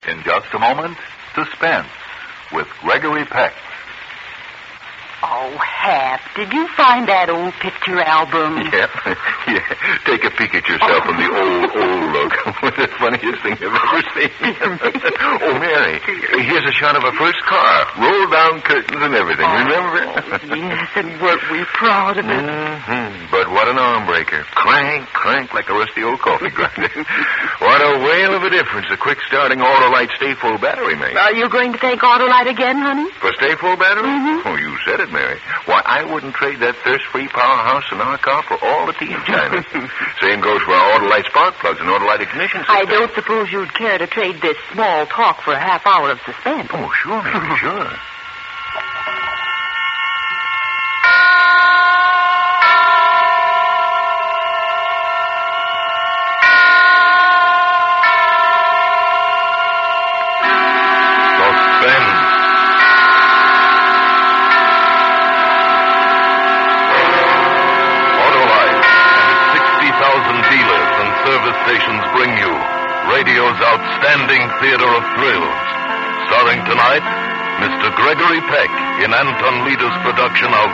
In just a moment, Suspense with Gregory Peck. Oh, Hap, did you find that old picture album? Yeah. Take a peek at yourself in the old look. The funniest thing I've ever seen. Oh, Mary, here's a shot of a first car. Roll down curtains and everything, remember? Yes, and weren't we proud of it? Mm-hmm. But what an arm breaker. Crank like a rusty old coffee grinder. What a whale of a difference a quick-starting Autolite stay-full battery makes. Are you going to take Autolite again, honey? For stay-full battery? Mm-hmm. Oh, you said it, Mary. Why, I wouldn't trade that thirst-free powerhouse in our car for all the tea in China. Same goes for our Autolite spark plugs and Autolite ignition system. I don't suppose you'd care to trade this small talk for a half hour of suspense. Oh, sure, Mary, sure. Stations bring you radio's outstanding theater of thrills. Starring tonight, Mr. Gregory Peck in Anton Leader's production of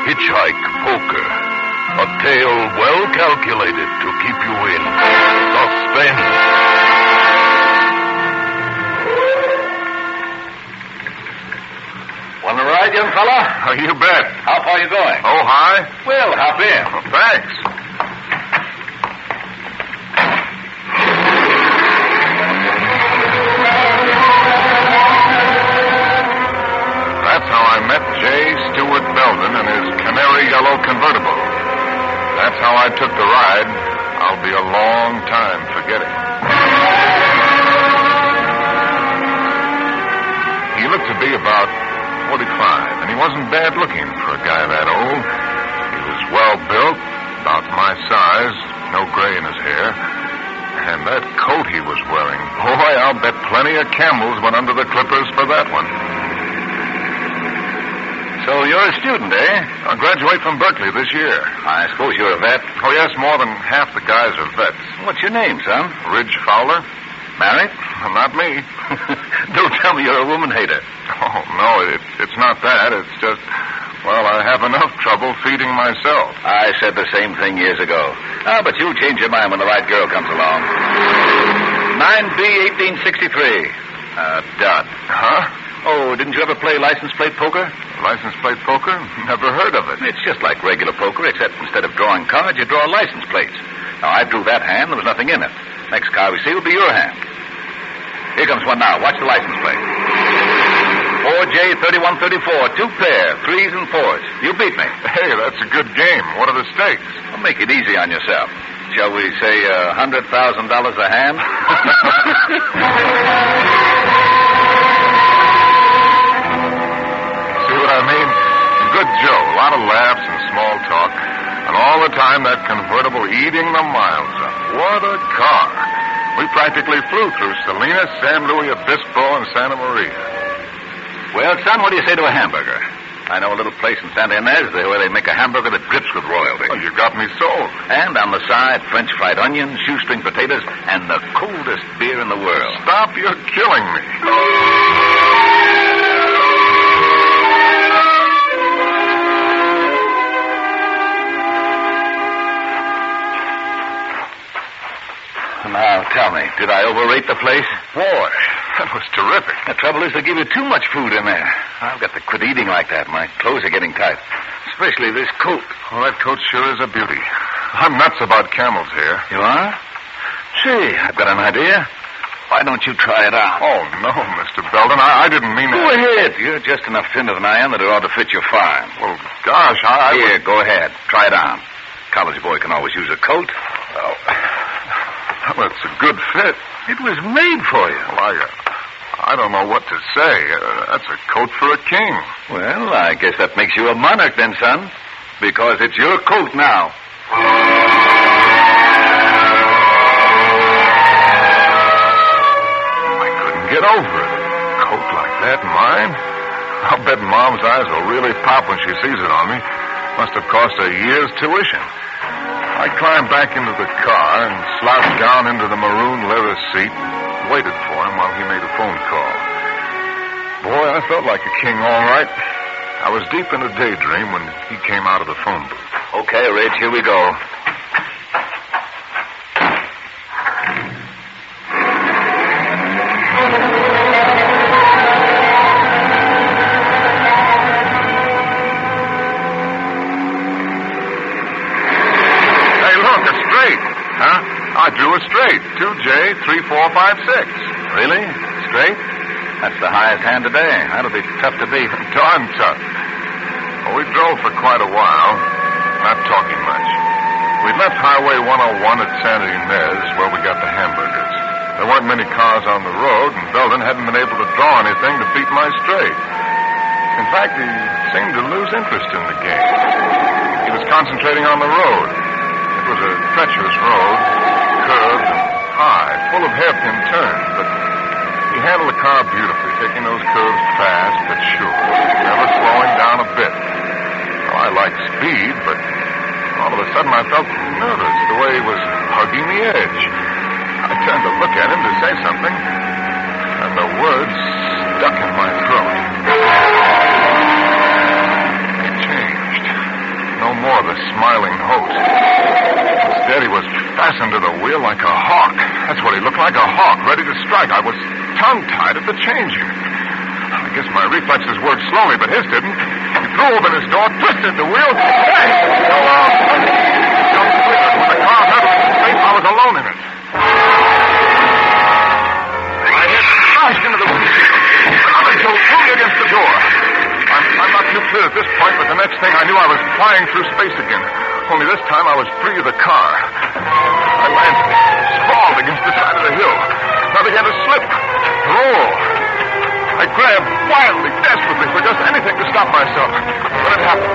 Hitchhike Poker. A tale well calculated to keep you in suspense. Want to ride, young fella? Oh, you bet. How far are you going? Oh, hi. Well, hop in. Oh, thanks. That's how I met J. Stewart Belden in his canary yellow convertible. That's how I took the ride. I'll be a long time forgetting. He looked to be about 45, and he wasn't bad looking for a guy that old. He was well built, about my size, no gray in his hair. And that coat he was wearing, boy, I'll bet plenty of camels went under the clippers for that one. So you're a student, eh? I'll graduate from Berkeley this year. I suppose you're a vet. Oh, yes, more than half the guys are vets. What's your name, son? Ridge Fowler? Married? Well, not me. Don't tell me you're a woman hater. Oh, no, it's not that. It's just, well, I have enough trouble feeding myself. I said the same thing years ago. But you'll change your mind when the right girl comes along. 9B 1863. Dud. Huh? Oh, didn't you ever play license plate poker? License plate poker? Never heard of it. It's just like regular poker, except instead of drawing cards, you draw license plates. Now, I drew that hand. There was nothing in it. Next card we see will be your hand. Here comes one now. Watch the license plate. 4J3134. 2 pair. 3s and 4s. You beat me. Hey, that's a good game. What are the stakes? Well, make it easy on yourself. Shall we say $100,000 a hand? I mean, good Joe, a lot of laughs and small talk, and all the time that convertible eating the miles up. What a car. We practically flew through Salinas, San Luis Obispo, and Santa Maria. Well, son, what do you say to a hamburger? I know a little place in Santa Ynez where they make a hamburger that drips with royalty. Oh, you got me sold. And on the side, French fried onions, shoestring potatoes, and the coldest beer in the world. Stop, you're killing me. Now, tell me, did I overrate the place? Boy, that was terrific. The trouble is they give you too much food in there. I've got to quit eating like that. My clothes are getting tight. Especially this coat. Well, that coat sure is a beauty. I'm nuts about camel's hair. You are? Say, I've got an idea. Why don't you try it out? Oh, no, Mr. Belden. I didn't mean Go that. ahead. You're just enough thinner than I am that it ought to fit you fine. Well, gosh, Here, go ahead. Try it on. College boy can always use a coat. Oh. Well, it's a good fit. It was made for you. Well, I don't know what to say. That's a coat for a king. Well, I guess that makes you a monarch then, son. Because it's your coat now. I couldn't get over it. A coat like that, mine? I'll bet Mom's eyes will really pop when she sees it on me. Must have cost a year's tuition. I climbed back into the car and slouched down into the maroon leather seat, waited for him while he made a phone call. Boy, I felt like a king, all right. I was deep in a daydream when he came out of the phone booth. Okay, Ridge, here we go. Hey, look, a straight. Huh? I drew a straight. 2J3456. Really? Straight? That's the highest hand today. That'll be tough to beat. Darn tough. Well, we drove for quite a while, not talking much. We left Highway 101 at Santa Ynez, where we got the hamburgers. There weren't many cars on the road, and Belden hadn't been able to draw anything to beat my straight. In fact, he seemed to lose interest in the game. He was concentrating on the road. It was a treacherous road, curved and high, full of hairpin turns, but he handled the car beautifully, taking those curves fast but sure, never slowing down a bit. Well, I like speed, but all of a sudden I felt nervous the way he was hugging the edge. I turned to look at him to say something, and the words stuck in my throat. He changed. No more the smiling host. Instead, he was fastened to the wheel like a hawk. That's what he looked like, a hawk, ready to strike. I was tongue-tied at the changing. I guess my reflexes worked slowly, but his didn't. He threw open his door, twisted the wheel. Hey! When the car hurtled into space, I was alone in it. My head crashed into the windshield. Another jolt threw me against the door. I'm not too clear at this point, but the next thing I knew, I was flying through space again. Only this time I was free of the car. I landed, sprawled against the side of the hill. I began to slip, roll. I grabbed wildly, desperately for just anything to stop myself. But it happened.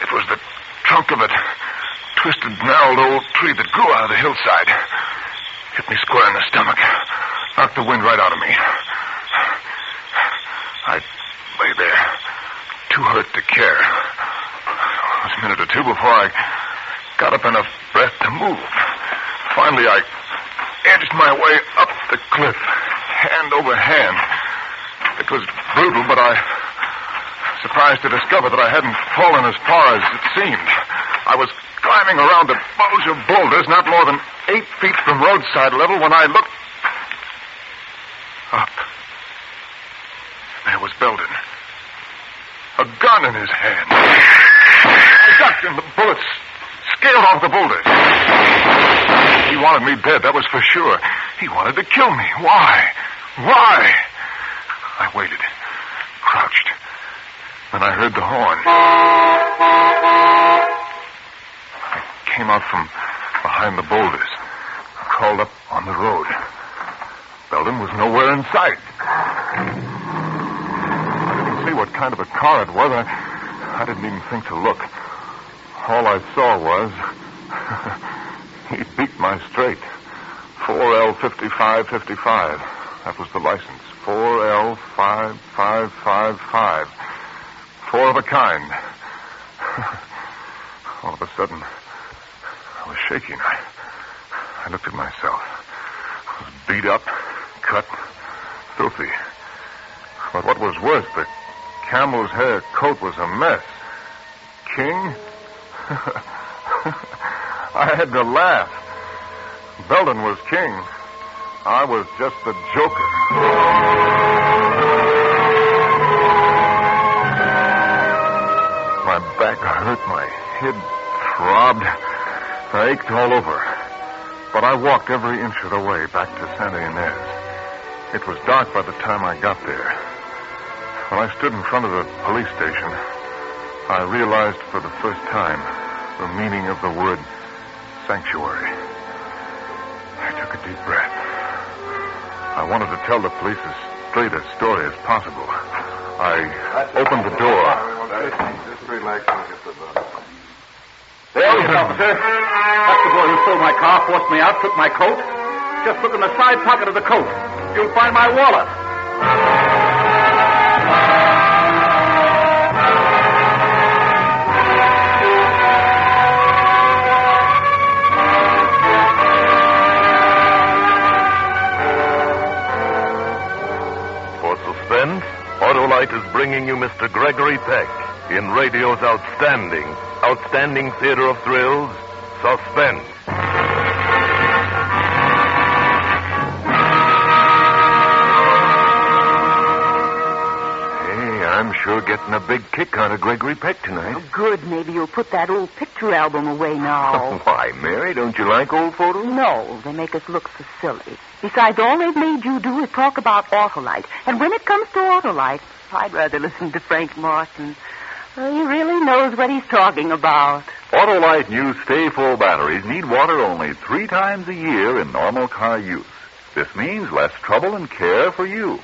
It was the trunk of a twisted, gnarled old tree that grew out of the hillside. Hit me square in the stomach. Knocked the wind right out of me. I lay there, too hurt to care. It was a minute or two before I got up enough breath to move. Finally, I edged my way up the cliff, hand over hand. It was brutal, but I was surprised to discover that I hadn't fallen as far as it seemed. I was climbing around a bulge of boulders not more than 8 feet from roadside level when I looked up. There was Belden. A gun in his hand. I ducked and the bullets scaled off the boulders. He wanted me dead, that was for sure. He wanted to kill me. Why? Why? I waited, crouched. Then I heard the horn. I came out from behind the boulders, crawled up on the road. Belden was nowhere in sight. I didn't see what kind of a car it was. I didn't even think to look. All I saw was he beat my straight. 4L5555. That was the license. 4L5555. 4 of a kind. All of a sudden, I was shaking. I looked at myself. I was beat up, cut, filthy. But what was worse, the camel's hair coat was a mess. King? I had to laugh. Belden was king. I was just the joker. My back hurt, my head throbbed. I ached all over. But I walked every inch of the way back to Santa Ynez. It was dark by the time I got there. When I stood in front of the police station, I realized for the first time the meaning of the word sanctuary. I took a deep breath. I wanted to tell the police as straight a story as possible. I opened the door. Just relax and get the bus. There he is, officer. That's the boy who stole my car, forced me out, took my coat. Just look in the side pocket of the coat. You'll find my wallet. bringing you Mr. Gregory Peck in radio's outstanding theater of thrills, Suspense. I'm sure getting a big kick out of Gregory Peck tonight. Oh, good. Maybe you'll put that old picture album away now. Why, Mary, don't you like old photos? No, they make us look so silly. Besides, all they've made you do is talk about Autolite. And when it comes to Autolite, I'd rather listen to Frank Martin. He really knows what he's talking about. Autolite new stay-full batteries need water only 3 times a year in normal car use. This means less trouble and care for you.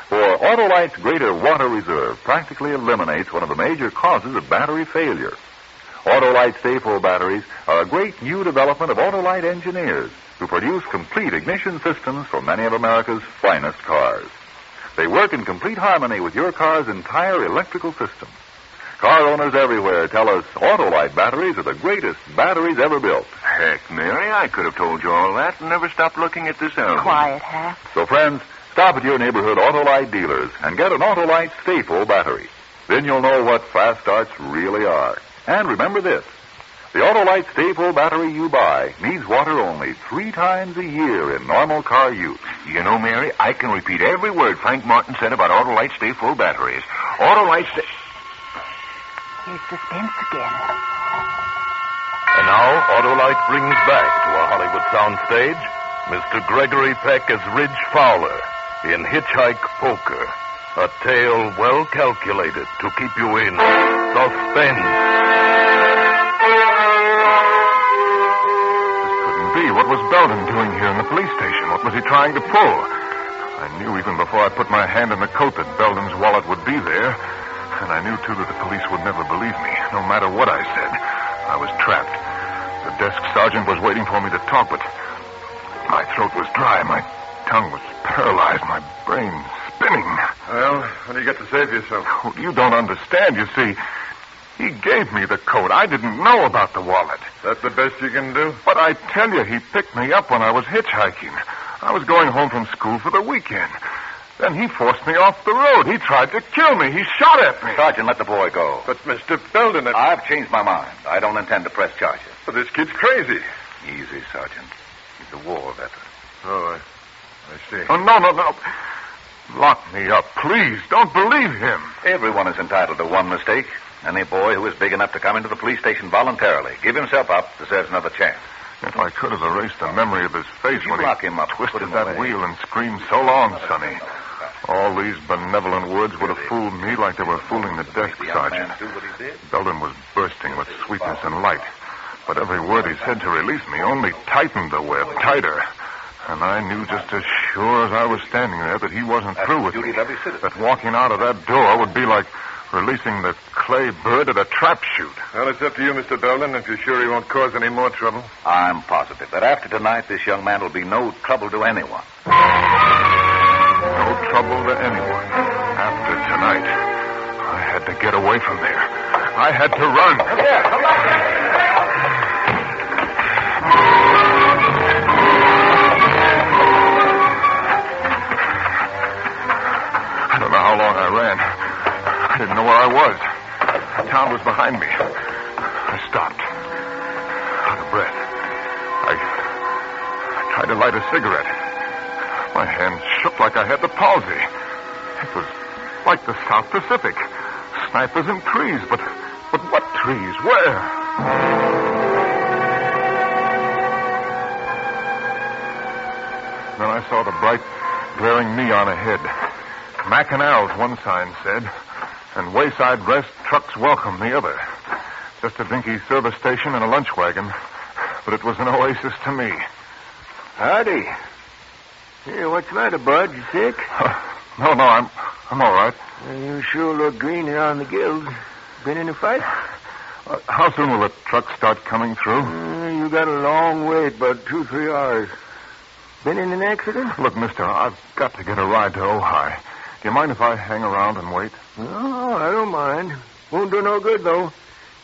For Autolite's greater water reserve practically eliminates one of the major causes of battery failure. Autolite stay-full batteries are a great new development of Autolite engineers who produce complete ignition systems for many of America's finest cars. They work in complete harmony with your car's entire electrical system. Car owners everywhere tell us Autolite batteries are the greatest batteries ever built. Heck, Mary, I could have told you all that and never stopped looking at this album. Quiet, Hap. So, friends, stop at your neighborhood Autolite dealers and get an Autolite stay-full battery. Then you'll know what fast starts really are. And remember this. The Autolite stay-full battery you buy needs water only 3 times a year in normal car use. You know, Mary, I can repeat every word Frank Martin said about Autolite stay-full batteries. Autolite stay... Here's Suspense again. And now, Autolite brings back to a Hollywood soundstage Mr. Gregory Peck as Ridge Fowler in Hitchhike Poker, a tale well calculated to keep you in suspense. This couldn't be. What was Belden doing here in the police station? What was he trying to pull? I knew even before I put my hand in the coat that Belden's wallet would be there. And I knew, too, that the police would never believe me, no matter what I said. I was trapped. The desk sergeant was waiting for me to talk, but my throat was dry. My tongue was paralyzed. My brain spinning. Well, what do you got to say for yourself? Oh, you don't understand, you see. He gave me the coat. I didn't know about the wallet. That's the best you can do? But I tell you, he picked me up when I was hitchhiking. I was going home from school for the weekend. Then he forced me off the road. He tried to kill me. He shot at me. Sergeant, let the boy go. But, Mr. Belden... I've changed my mind. I don't intend to press charges. But this kid's crazy. Easy, Sergeant. He's a war veteran. Oh, I see. Oh, no. Lock me up, please. Don't believe him. Everyone is entitled to one mistake. Any boy who is big enough to come into the police station voluntarily, give himself up, deserves another chance. If I could have erased the memory of his face You when lock he him up, twisted put him that away. wheel and screamed, "So long, Sonny." All these benevolent words would have fooled me like they were fooling the desk sergeant. Do what he did. Belden was bursting with sweetness and light. But every word he said to release me only tightened the web tighter. And I knew just as sure as I was standing there that he wasn't through with me. That walking out of that door would be like releasing the clay bird at a trap shoot. Well, it's up to you, Mr. Belden, if you're sure he won't cause any more trouble. I'm positive that after tonight, this young man will be no trouble to anyone. No trouble to anyone. After tonight, I had to get away from there. I had to run. Here, come back. I don't know how long I ran. I didn't know where I was. The town was behind me. I stopped. Out of breath. I tried to light a cigarette. My hand shook like I had the palsy. It was like the South Pacific. Snipers and trees, but what trees? Where? Then I saw the bright, glaring neon ahead. Mackinac, one sign said, and Wayside Rest Trucks Welcome, the other. Just a dinky service station and a lunch wagon, but it was an oasis to me. Howdy. Hey, what's the matter, Bud? You sick? No, I'm all right. You sure look green around the gills. Been in a fight? How soon will the truck start coming through? You got a long wait, about 2-3 hours. Been in an accident? Look, mister, I've got to get a ride to Ojai. Do you mind if I hang around and wait? No, I don't mind. Won't do no good, though.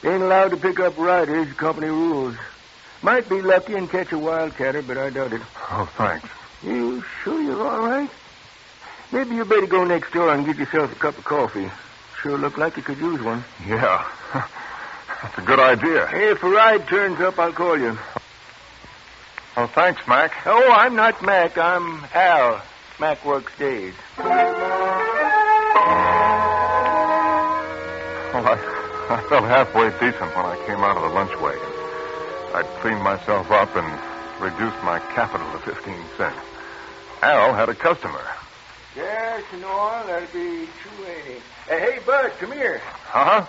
Ain't allowed to pick up riders, company rules. Might be lucky and catch a wildcatter, but I doubt it. Oh, thanks. You sure you're all right? Maybe you better go next door and get yourself a cup of coffee. Sure look like you could use one. Yeah. That's a good idea. Hey, if a ride turns up, I'll call you. Oh, thanks, Mac. Oh, I'm not Mac. I'm Al. Mac works days. Well, I felt halfway decent when I came out of the lunch wagon. I'd cleaned myself up and reduced my capital to 15 cents. Al had a customer. Yes, Noel, that'll be 280. Hey, Bud, come here. Huh?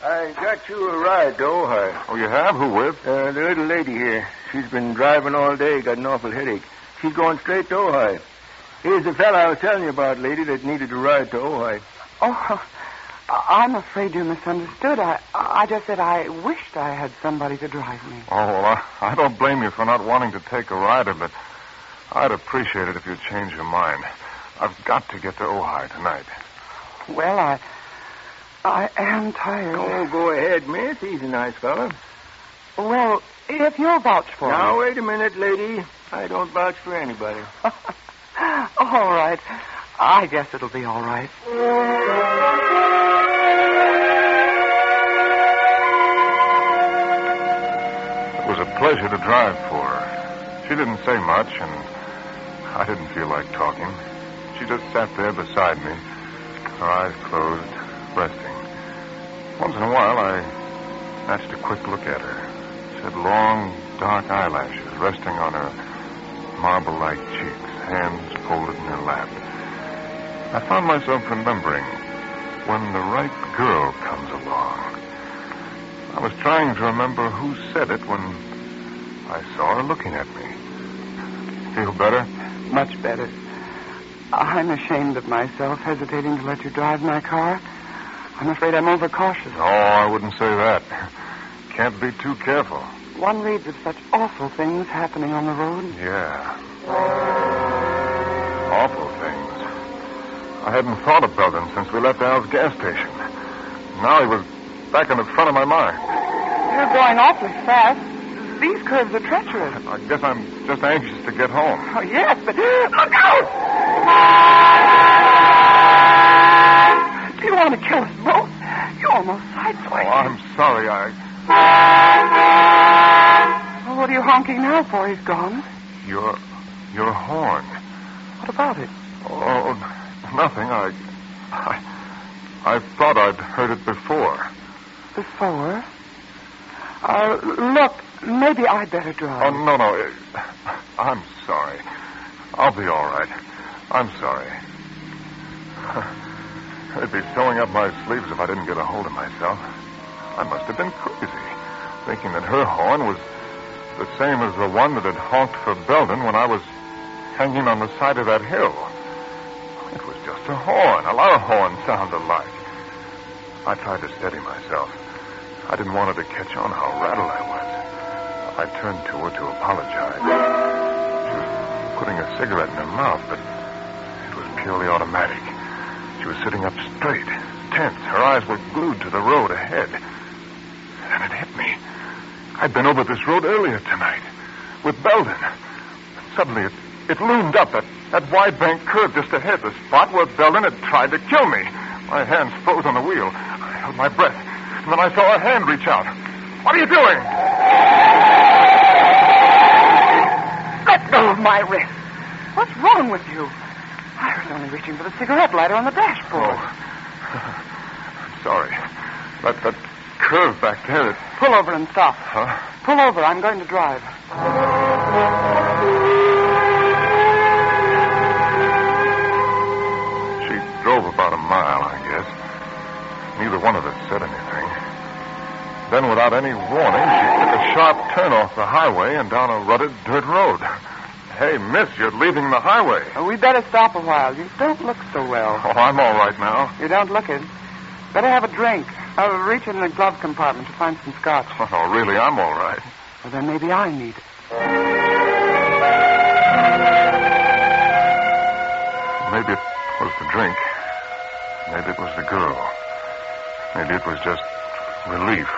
I got you a ride to Ojai. Oh, you have? Who with? The little lady here. She's been driving all day, got an awful headache. She's going straight to Ojai. Here's the fella I was telling you about, lady, that needed a ride to Ojai. Oh, I'm afraid you misunderstood. I just said I wished I had somebody to drive me. Oh, well, I don't blame you for not wanting to take a rider, but I'd appreciate it if you'd change your mind. I've got to get to Ojai tonight. Well, I am tired. Oh, go ahead, miss. He's a nice fella. Well, if you'll vouch for Now, me. wait a minute, lady. I don't vouch for anybody. All right. I guess it'll be all right. It was a pleasure to drive for her. She didn't say much, and I didn't feel like talking. She just sat there beside me, her eyes closed, resting. Once in a while, I snatched a quick look at her. She had long, dark eyelashes resting on her marble-like cheeks, hands folded in her lap. I found myself remembering when the right girl comes along. I was trying to remember who said it when I saw her looking at me. Feel better? Much better. I'm ashamed of myself, hesitating to let you drive my car. I'm afraid I'm overcautious. No, I wouldn't say that. Can't be too careful. One reads of such awful things happening on the road. Yeah. Awful things. I hadn't thought of Belden since we left Al's gas station. Now he was back in the front of my mind. You're going awfully fast. These curves are treacherous. I guess I'm just anxious to get home. Oh, yes, but look out! Do you want to kill us both? You almost sideswiped. Oh, I'm sorry. Well, what are you honking now for? He's gone. Your horn. What about it? Oh, nothing. I thought I'd heard it before. Before? Look, maybe I'd better drive. Oh, no. I'm sorry. I'll be all right. I'm sorry. I'd be sewing up my sleeves if I didn't get a hold of myself. I must have been crazy, thinking that her horn was the same as the one that had honked for Belden when I was hanging on the side of that hill. It was just a horn. A lot of horns sound alike. I tried to steady myself. I didn't want her to catch on how rattled I was. I turned to her to apologize. She was putting a cigarette in her mouth, but it was purely automatic. She was sitting up straight, tense. Her eyes were glued to the road ahead. And it hit me. I'd been over this road earlier tonight with Belden. Suddenly, it loomed up, that wide bank curve just ahead, the spot where Belden had tried to kill me. My hands froze on the wheel. I held my breath, and then I saw a hand reach out. What are you doing? Let go of my wrist. What's wrong with you? I was only reaching for the cigarette lighter on the dashboard. Oh. I'm sorry. That curve back there, Pull over and stop. Huh? Pull over. I'm going to drive. She drove about a mile, I guess. Neither one of us said anything. Then, without any warning, she took a sharp turn off the highway and down a rutted dirt road. Hey, miss, you're leaving the highway. We'd better stop a while. You don't look so well. Oh, I'm all right now. You don't look it. Better have a drink. I'll reach in the glove compartment to find some scotch. Oh, really, I'm all right. Well, then maybe I need it. Maybe it was the drink. Maybe it was the girl. Maybe it was just relief.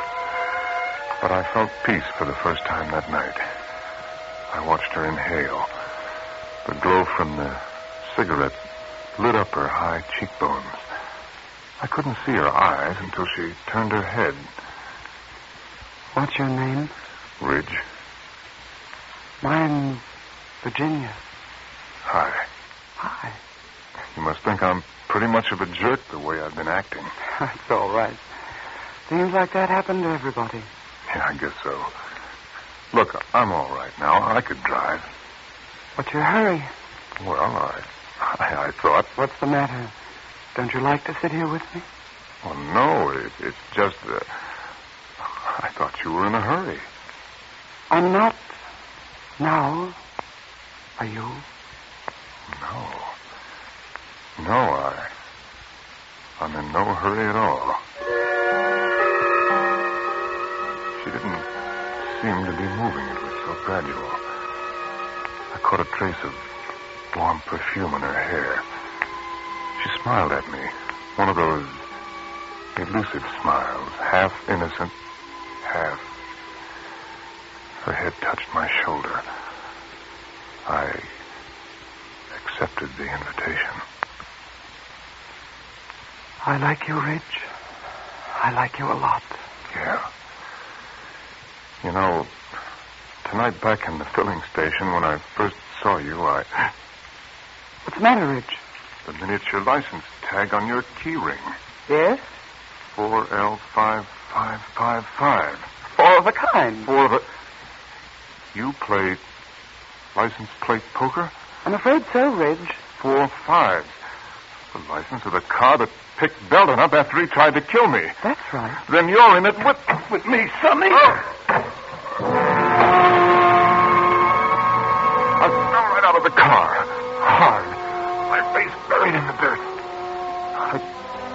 But I felt peace for the first time that night. I watched her inhale. The glow from the cigarette lit up her high cheekbones. I couldn't see her eyes until she turned her head. What's your name? Ridge. Mine's Virginia. Hi. Hi. You must think I'm pretty much of a jerk the way I've been acting. That's all right. Things like that happen to everybody. Yeah, I guess so. Look, I'm all right now. I could drive. What's your hurry? Well, I thought... What's the matter? Don't you like to sit here with me? Well, no, it's just that... I thought you were in a hurry. I'm not. Now. Are you? No, I'm in no hurry at all. She didn't seem to be moving. It was so gradual. I caught a trace of warm perfume in her hair. She smiled at me. One of those elusive smiles, half innocent, half... Her head touched my shoulder. I accepted the invitation. I like you, Ridge. I like you a lot. Yeah. You know, tonight back in the filling station when I first saw you, What's the matter, Ridge? The miniature license tag on your key ring. Yes? 4L5555. Four of a kind. You play license plate poker? I'm afraid so, Ridge. 4 5s. The license of the car that picked Belden up after he tried to kill me. That's right. Then you're in it with me, Sonny. I fell right out of the car. Hard. My face buried in the dirt.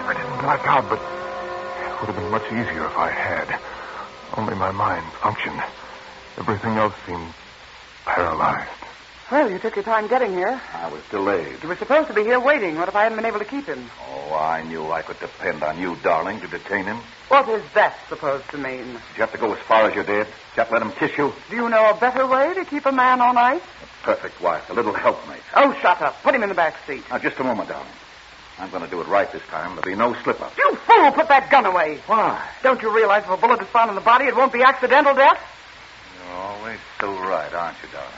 I didn't black out, but it would have been much easier if I had. Only my mind functioned. Everything else seemed paralyzed. Well, you took your time getting here. I was delayed. You were supposed to be here waiting. What if I hadn't been able to keep him? Oh, I knew I could depend on you, darling, to detain him. What is that supposed to mean? Did you have to go as far as you did? Did you have to let him kiss you? Do you know a better way to keep a man on ice? A perfect wife, a little helpmate. Oh, shut up. Put him in the back seat. Now, just a moment, darling. I'm going to do it right this time. There'll be no slip-up. You fool! Put that gun away. Why? Don't you realize if a bullet is found in the body, it won't be accidental death? You're always so right, aren't you, darling?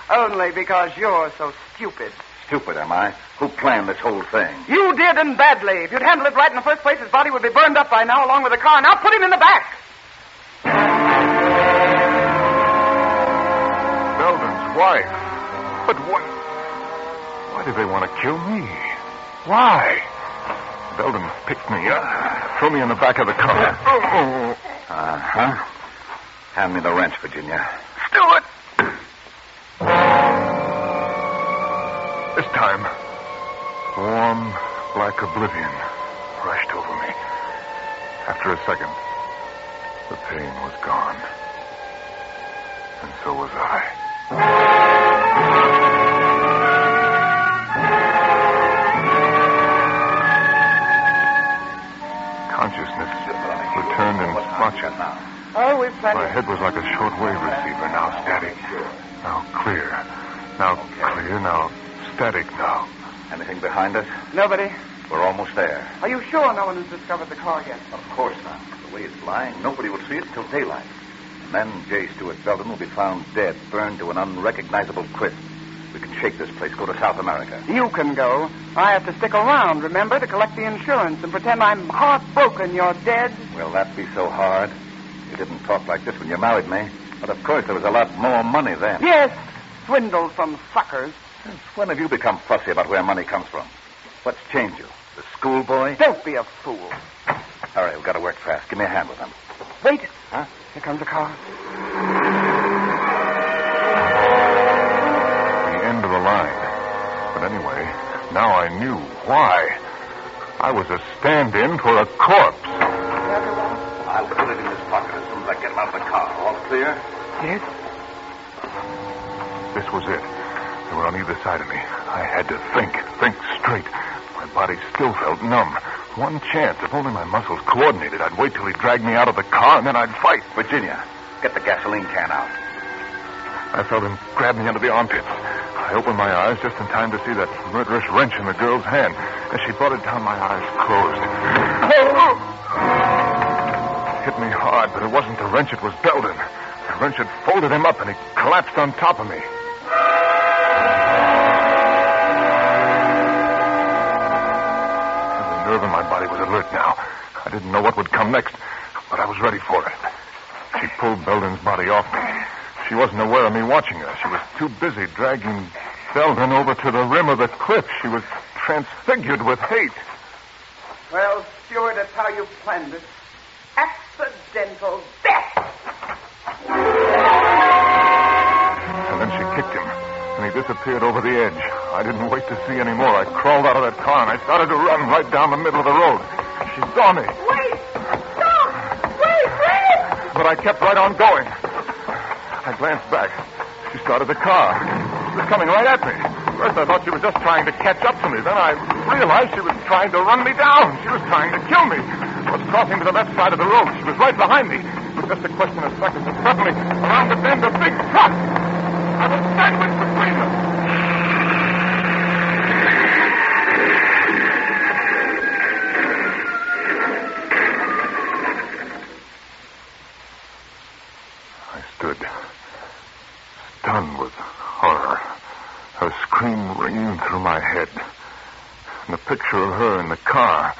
Only because you're so stupid. Stupid, am I? Who planned this whole thing? You did, and badly. If you'd handled it right in the first place, his body would be burned up by now, along with the car. Now put him in the back. Belden's wife. But why do they want to kill me? Why? Belden picked me up, threw me in the back of the car. Uh-huh. Hand me the wrench, Virginia. Do it. This time, warm, black oblivion rushed over me. After a second, the pain was gone. And so was I. Consciousness returned in splotches. Oh, we've plenty. My head was like a shortwave receiver, now static, now clear, now static now. Anything behind us? Nobody. We're almost there. Are you sure no one has discovered the car yet? Of course not. The way it's lying, nobody will see it until daylight. And then J. Stuart Belden will be found dead, burned to an unrecognizable crisp. We can shake this place, go to South America. You can go. I have to stick around, remember, to collect the insurance and pretend I'm heartbroken you're dead. Will that be so hard? You didn't talk like this when you married me. But of course there was a lot more money then. Yes, swindled from suckers. Since when have you become fussy about where money comes from? What's changed you? The schoolboy? Don't be a fool. All right, we've got to work fast. Give me a hand with them. Wait. Huh? Here comes the car. The end of the line. But anyway, now I knew why. I was a stand-in for a corpse. I'll put it in his pocket as soon as I get him out of the car. All clear? Yes? This was it. They were on either side of me. I had to think straight. My body still felt numb. One chance, if only my muscles coordinated, I'd wait till he dragged me out of the car, and then I'd fight. Virginia, get the gasoline can out. I felt him grab me under the armpits. I I opened my eyes just in time to see that murderous wrench in the girl's hand. As she brought it down, my eyes closed. It hit me hard, but it wasn't the wrench, it was Belden. The wrench had folded him up, and he collapsed on top of me. Every nerve in my body was alert now. I didn't know what would come next, but I was ready for it. She pulled Belden's body off me. She wasn't aware of me watching her. She was too busy dragging Belden over to the rim of the cliff. She was transfigured with hate. Well, Stewart, that's how you planned it. Accidental death. And then she kicked him, and he disappeared over the edge. I didn't wait to see any more. I crawled out of that car, and I started to run right down the middle of the road. She saw me. Wait! Stop! Wait! But I kept right on going. I glanced back. She started the car. She was coming right at me. First, I thought she was just trying to catch up to me. Then I realized she was trying to run me down. She was trying to kill me. I was crossing to the left side of the road. She was right behind me. It was just a question of seconds, and suddenly, around the bend, a big truck. I was sandwiched between them. I stood, stunned with horror, her scream ringing through my head, and the picture of her in the car,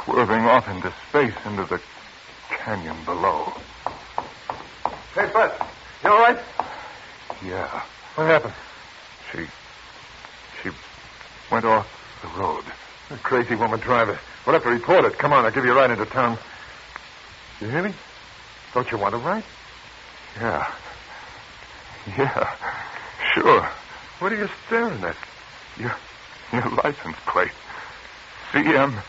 swerving off into space, into the canyon below. Hey, Bud, you all right? Yeah. What happened? She went off the road. A crazy woman driver. We'll have to report it. Come on, I'll give you a ride into town. You hear me? Don't you want a ride? Yeah. Yeah. Sure. What are you staring at? Your license plate. CM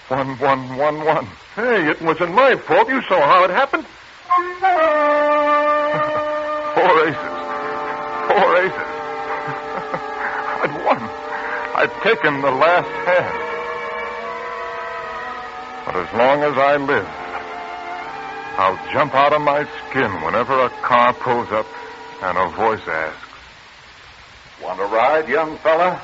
1111. Hey, it wasn't my fault. You saw how it happened. 4 aces. 4 aces. I'd won. I'd taken the last hand. But as long as I live, I'll jump out of my skin whenever a car pulls up and a voice asks, "Want a ride, young fella?"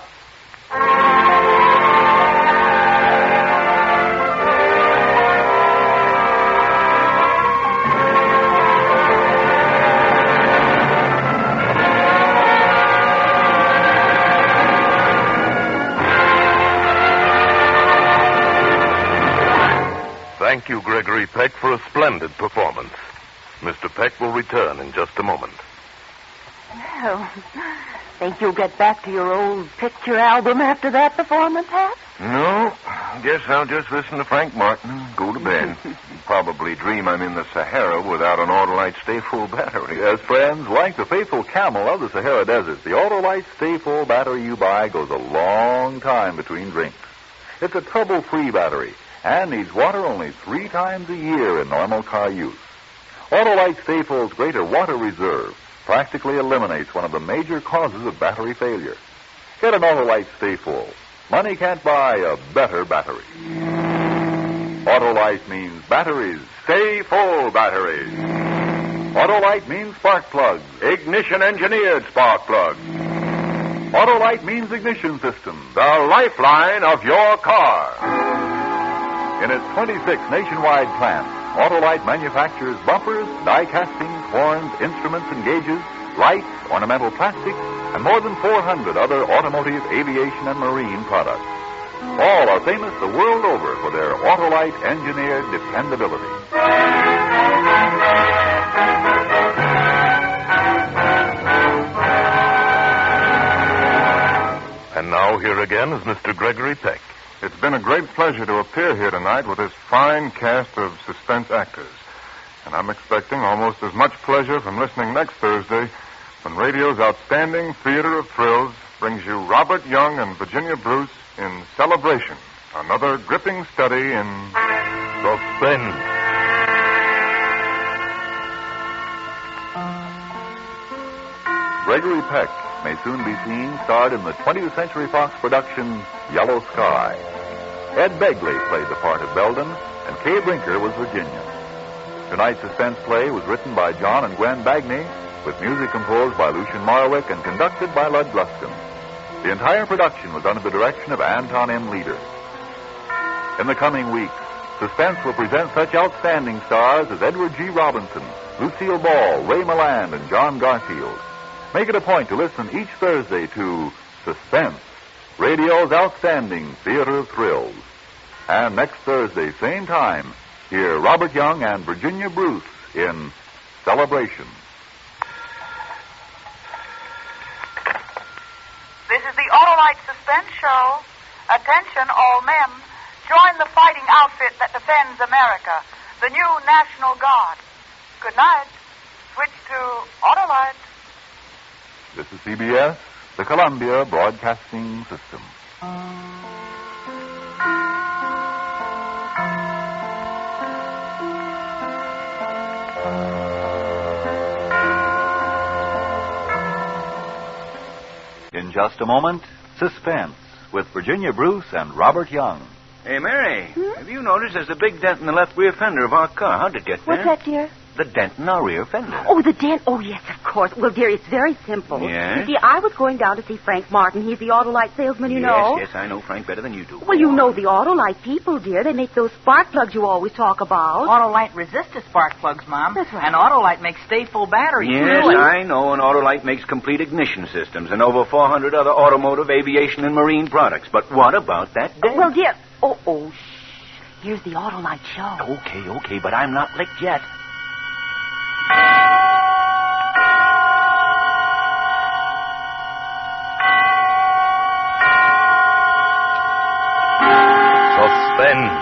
Thank you, Gregory Peck, for a splendid performance. Mr. Peck will return in just a moment. Well, think you'll get back to your old picture album after that performance, Hap? No, guess I'll just listen to Frank Martin and go to bed. Probably dream I'm in the Sahara without an Autolite Stay Full battery. Yes, friends, like the faithful camel of the Sahara Desert, the Autolite Stay Full battery you buy goes a long time between drinks. It's a trouble-free battery and needs water only 3 times a year in normal car use. Autolite Stay Full's greater water reserve practically eliminates one of the major causes of battery failure. Get an Autolite Stay Full. Money can't buy a better battery. Autolite means batteries. Stay full batteries. Autolite means spark plugs. Ignition-engineered spark plugs. Autolite means ignition system. The lifeline of your car. In its 26 nationwide plants, Autolite manufactures bumpers, die castings, horns, instruments and gauges, lights, ornamental plastics, and more than 400 other automotive, aviation, and marine products. All are famous the world over for their Autolite engineered dependability. And now here again is Mr. Gregory Peck. It's been a great pleasure to appear here tonight with this fine cast of suspense actors. And I'm expecting almost as much pleasure from listening next Thursday when radio's outstanding theater of thrills brings you Robert Young and Virginia Bruce in Celebration, another gripping study in Suspense. Gregory Peck may soon be seen starred in the 20th Century Fox production Yellow Sky. Ed Begley played the part of Belden, and Kay Brinker was Virginia. Tonight's suspense play was written by John and Gwen Bagney, with music composed by Lucian Marwick and conducted by Lud Gluskin. The entire production was under the direction of Anton M. Leader. In the coming weeks, Suspense will present such outstanding stars as Edward G. Robinson, Lucille Ball, Ray Milland, and John Garfield. Make it a point to listen each Thursday to Suspense, radio's outstanding theater of thrills. And next Thursday, same time, hear Robert Young and Virginia Bruce in Celebration. This is the Autolite Suspense Show. Attention, all men. Join the fighting outfit that defends America, the new National Guard. Good night. Switch to Autolite. This is CBS, the Columbia Broadcasting System. In just a moment, Suspense with Virginia Bruce and Robert Young. Hey, Mary, have you noticed there's a big dent in the left rear fender of our car? How'd it get there? What's that, dear? The dent in our rear fender. Oh, the dent. Oh, yes, of course. Well, dear, it's very simple. Yes? You see, I was going down to see Frank Martin. He's the Autolite salesman, you know. Yes, I know Frank better than you do. Well, you know the Autolite people, dear. They make those spark plugs you always talk about. Autolite resistor spark plugs, Mom. That's right. And Autolite makes stay-full batteries, Yes, too. I know, and Autolite makes complete ignition systems and over 400 other automotive, aviation, and marine products. But what about that dent? Well, dear. Oh, shh. Here's the Autolite show. Okay, but I'm not licked yet. Suspense.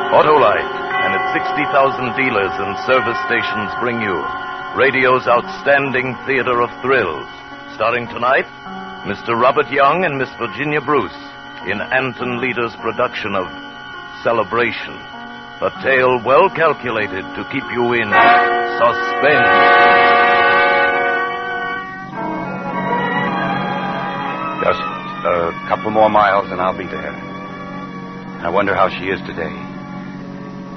Autolite and its 60,000 dealers and service stations bring you radio's outstanding theater of thrills. Starring tonight, Mr. Robert Young and Miss Virginia Bruce in Anton Leader's production of Celebration, a tale well calculated to keep you in suspense. Just a couple more miles and I'll be there. I wonder how she is today.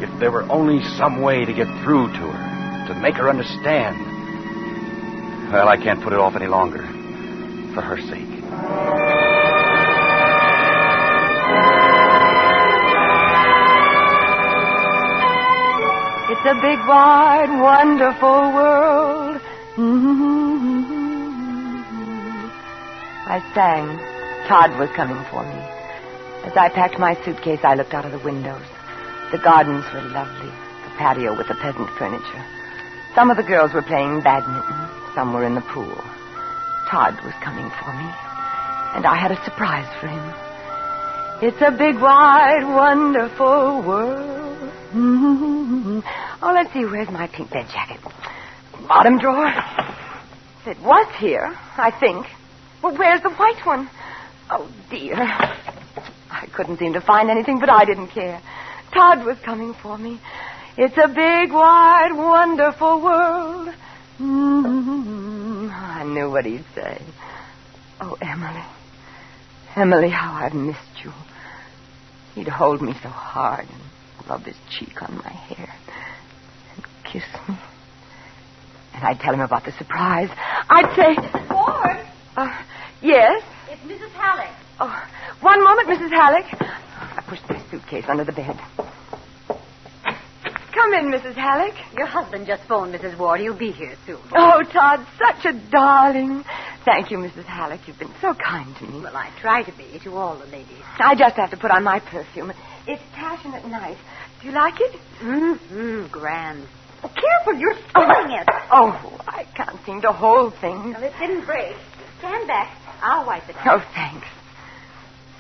If there were only some way to get through to her, to make her understand. Well, I can't put it off any longer. For her sake. It's a big, wide, wonderful world. I sang. Todd was coming for me. As I packed my suitcase, I looked out of the windows. The gardens were lovely, the patio with the peasant furniture. Some of the girls were playing badminton. Some were in the pool. Todd was coming for me, and I had a surprise for him. It's a big, wide, wonderful world. Oh, let's see, where's my pink bed jacket? Bottom drawer. It was here, I think. Well, where's the white one? Oh, dear. I couldn't seem to find anything, but I didn't care. Todd was coming for me. It's a big, wide, wonderful world. I knew what he'd say. Oh, Emily. Emily, how I've missed you. He'd hold me so hard and rub his cheek on my hair and kiss me. And I'd tell him about the surprise. I'd say... Ford? Yes? It's Mrs. Halleck. Oh, one moment, Mrs. Halleck. I pushed my suitcase under the bed. Come in, Mrs. Halleck. Your husband just phoned, Mrs. Ward. He'll be here soon. Oh, Todd, such a darling. Thank you, Mrs. Halleck. You've been so kind to me. Well, I try to be to all the ladies. I just have to put on my perfume. It's passionate nice. Do you like it? Grand. Oh, careful, you're spilling it. Oh, I can't seem to hold things. Well, it didn't break. Stand back. I'll wipe it Oh, out. thanks.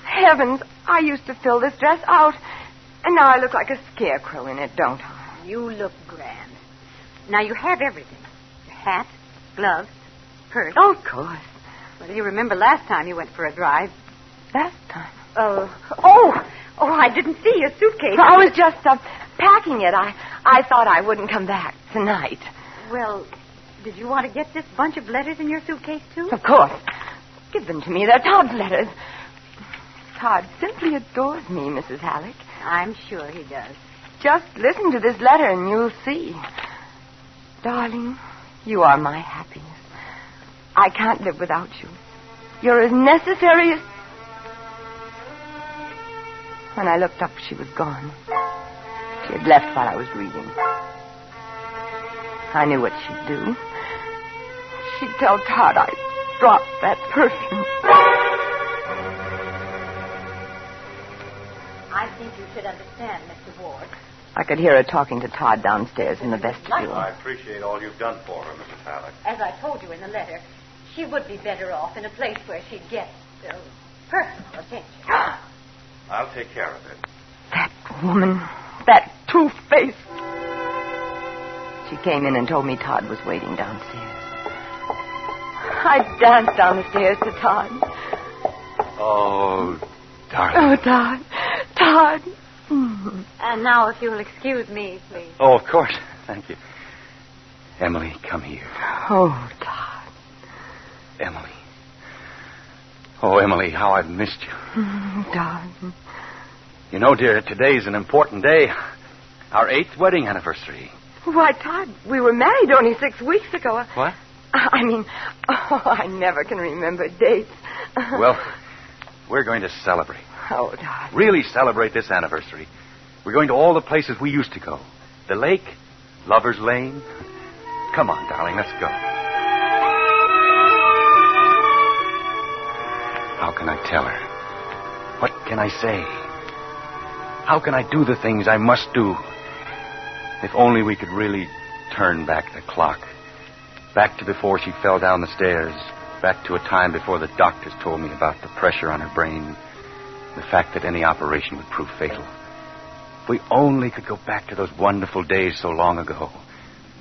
Heavens, I used to fill this dress out, and now I look like a scarecrow in it, don't I? You look grand. Now, you have everything. Your hat, gloves, purse. Oh, of course. Well, you remember last time you went for a drive. Last time. Oh, I didn't see your suitcase. I was just packing it. I thought I wouldn't come back tonight. Well, did you want to get this bunch of letters in your suitcase, too? Of course. Give them to me. They're Todd's letters. Todd simply adores me, Mrs. Halleck. I'm sure he does. Just listen to this letter and you'll see. Darling, you are my happiness. I can't live without you. You're as necessary as... When I looked up, she was gone. She had left while I was reading. I knew what she'd do. She'd tell Todd I dropped that perfume. I think you should understand, Mr. Ward. I could hear her talking to Todd downstairs in the vestibule. I appreciate all you've done for her, Mrs. Halleck. As I told you in the letter, she would be better off in a place where she'd get personal attention. I'll take care of it. That woman, that two-faced... She came in and told me Todd was waiting downstairs. I danced down the stairs to Todd. Oh, darling. Oh, Todd. Todd. And now, if you'll excuse me, please. Oh, of course. Thank you. Emily, come here. Oh, Todd. Emily. Oh, Emily, how I've missed you. Darling. You know, dear, today's an important day. Our 8th wedding anniversary. Why, Todd, we were married only 6 weeks ago. What? I never can remember dates. Well, we're going to celebrate. Oh, darling. Really celebrate this anniversary. We're going to all the places we used to go. The lake, Lover's Lane. Come on, darling, let's go. How can I tell her? What can I say? How can I do the things I must do? If only we could really turn back the clock. Back to before she fell down the stairs. Back to a time before the doctors told me about the pressure on her brain. The fact that any operation would prove fatal. If we only could go back to those wonderful days so long ago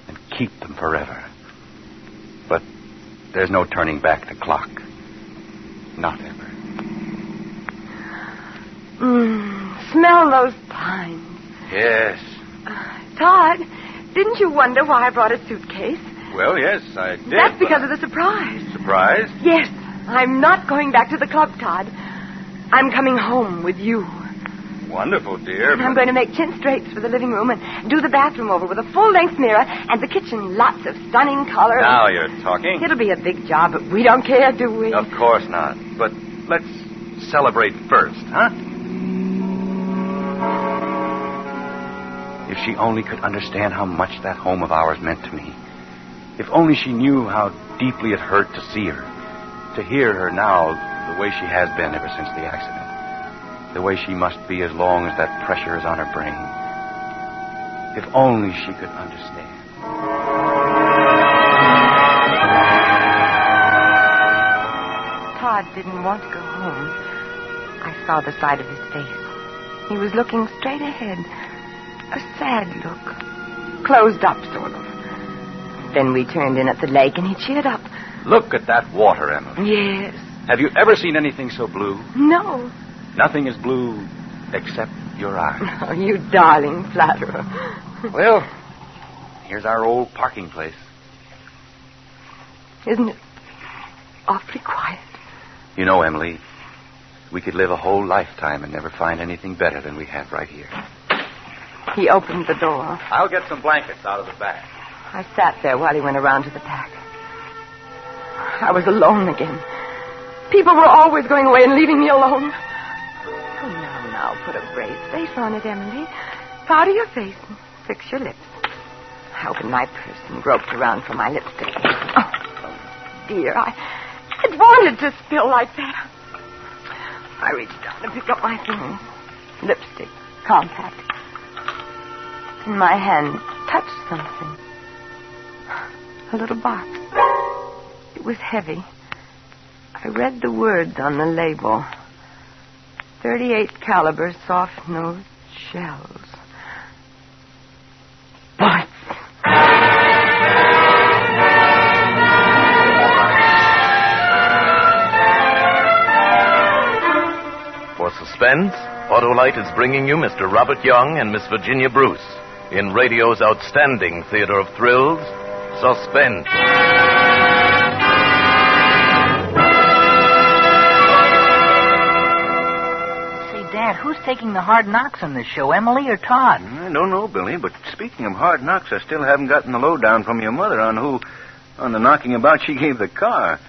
and keep them forever. But there's no turning back the clock. Not ever. Smell those pines. Yes. Todd, didn't you wonder why I brought a suitcase? Well, yes, I did. That's because of the surprise. Surprise? Yes. I'm not going back to the club, Todd. I'm coming home with you. Wonderful, dear. I'm going to make chin straights for the living room and do the bathroom over with a full-length mirror and the kitchen lots of stunning color. Now you're talking. It'll be a big job, but we don't care, do we? Of course not. But let's celebrate first, huh? If she only could understand how much that home of ours meant to me. If only she knew how deeply it hurt to see her. To hear her now the way she has been ever since the accident. The way she must be as long as that pressure is on her brain. If only she could understand. Todd didn't want to go home. I saw the side of his face. He was looking straight ahead. A sad look. Closed up, sort of. Then we turned in at the lake, and he cheered up. Look at that water, Emily. Yes. Have you ever seen anything so blue? No. Nothing is blue except your eyes. Oh, you darling flatterer. Well, here's our old parking place. Isn't it awfully quiet? You know, Emily, we could live a whole lifetime and never find anything better than we have right here. He opened the door. I'll get some blankets out of the back. I sat there while he went around to the back. I was alone again. People were always going away and leaving me alone. Oh, now, put a brave face on it, Emily. Powder your face and fix your lips. I opened my purse and groped around for my lipstick. Oh, dear, I wanted to spill like that. I reached down to pick up my things. Lipstick, compact. And my hand touched something. A little box. It was heavy. I read the words on the label. 38 caliber soft nosed shells. Bullets. For Suspense, Autolite is bringing you Mr. Robert Young and Miss Virginia Bruce in radio's outstanding theater of thrills, Suspense. that, who's taking the hard knocks on this show, Emily or Todd? I don't know, Billy, but speaking of hard knocks, I still haven't gotten the lowdown from your mother on the knocking about she gave the car.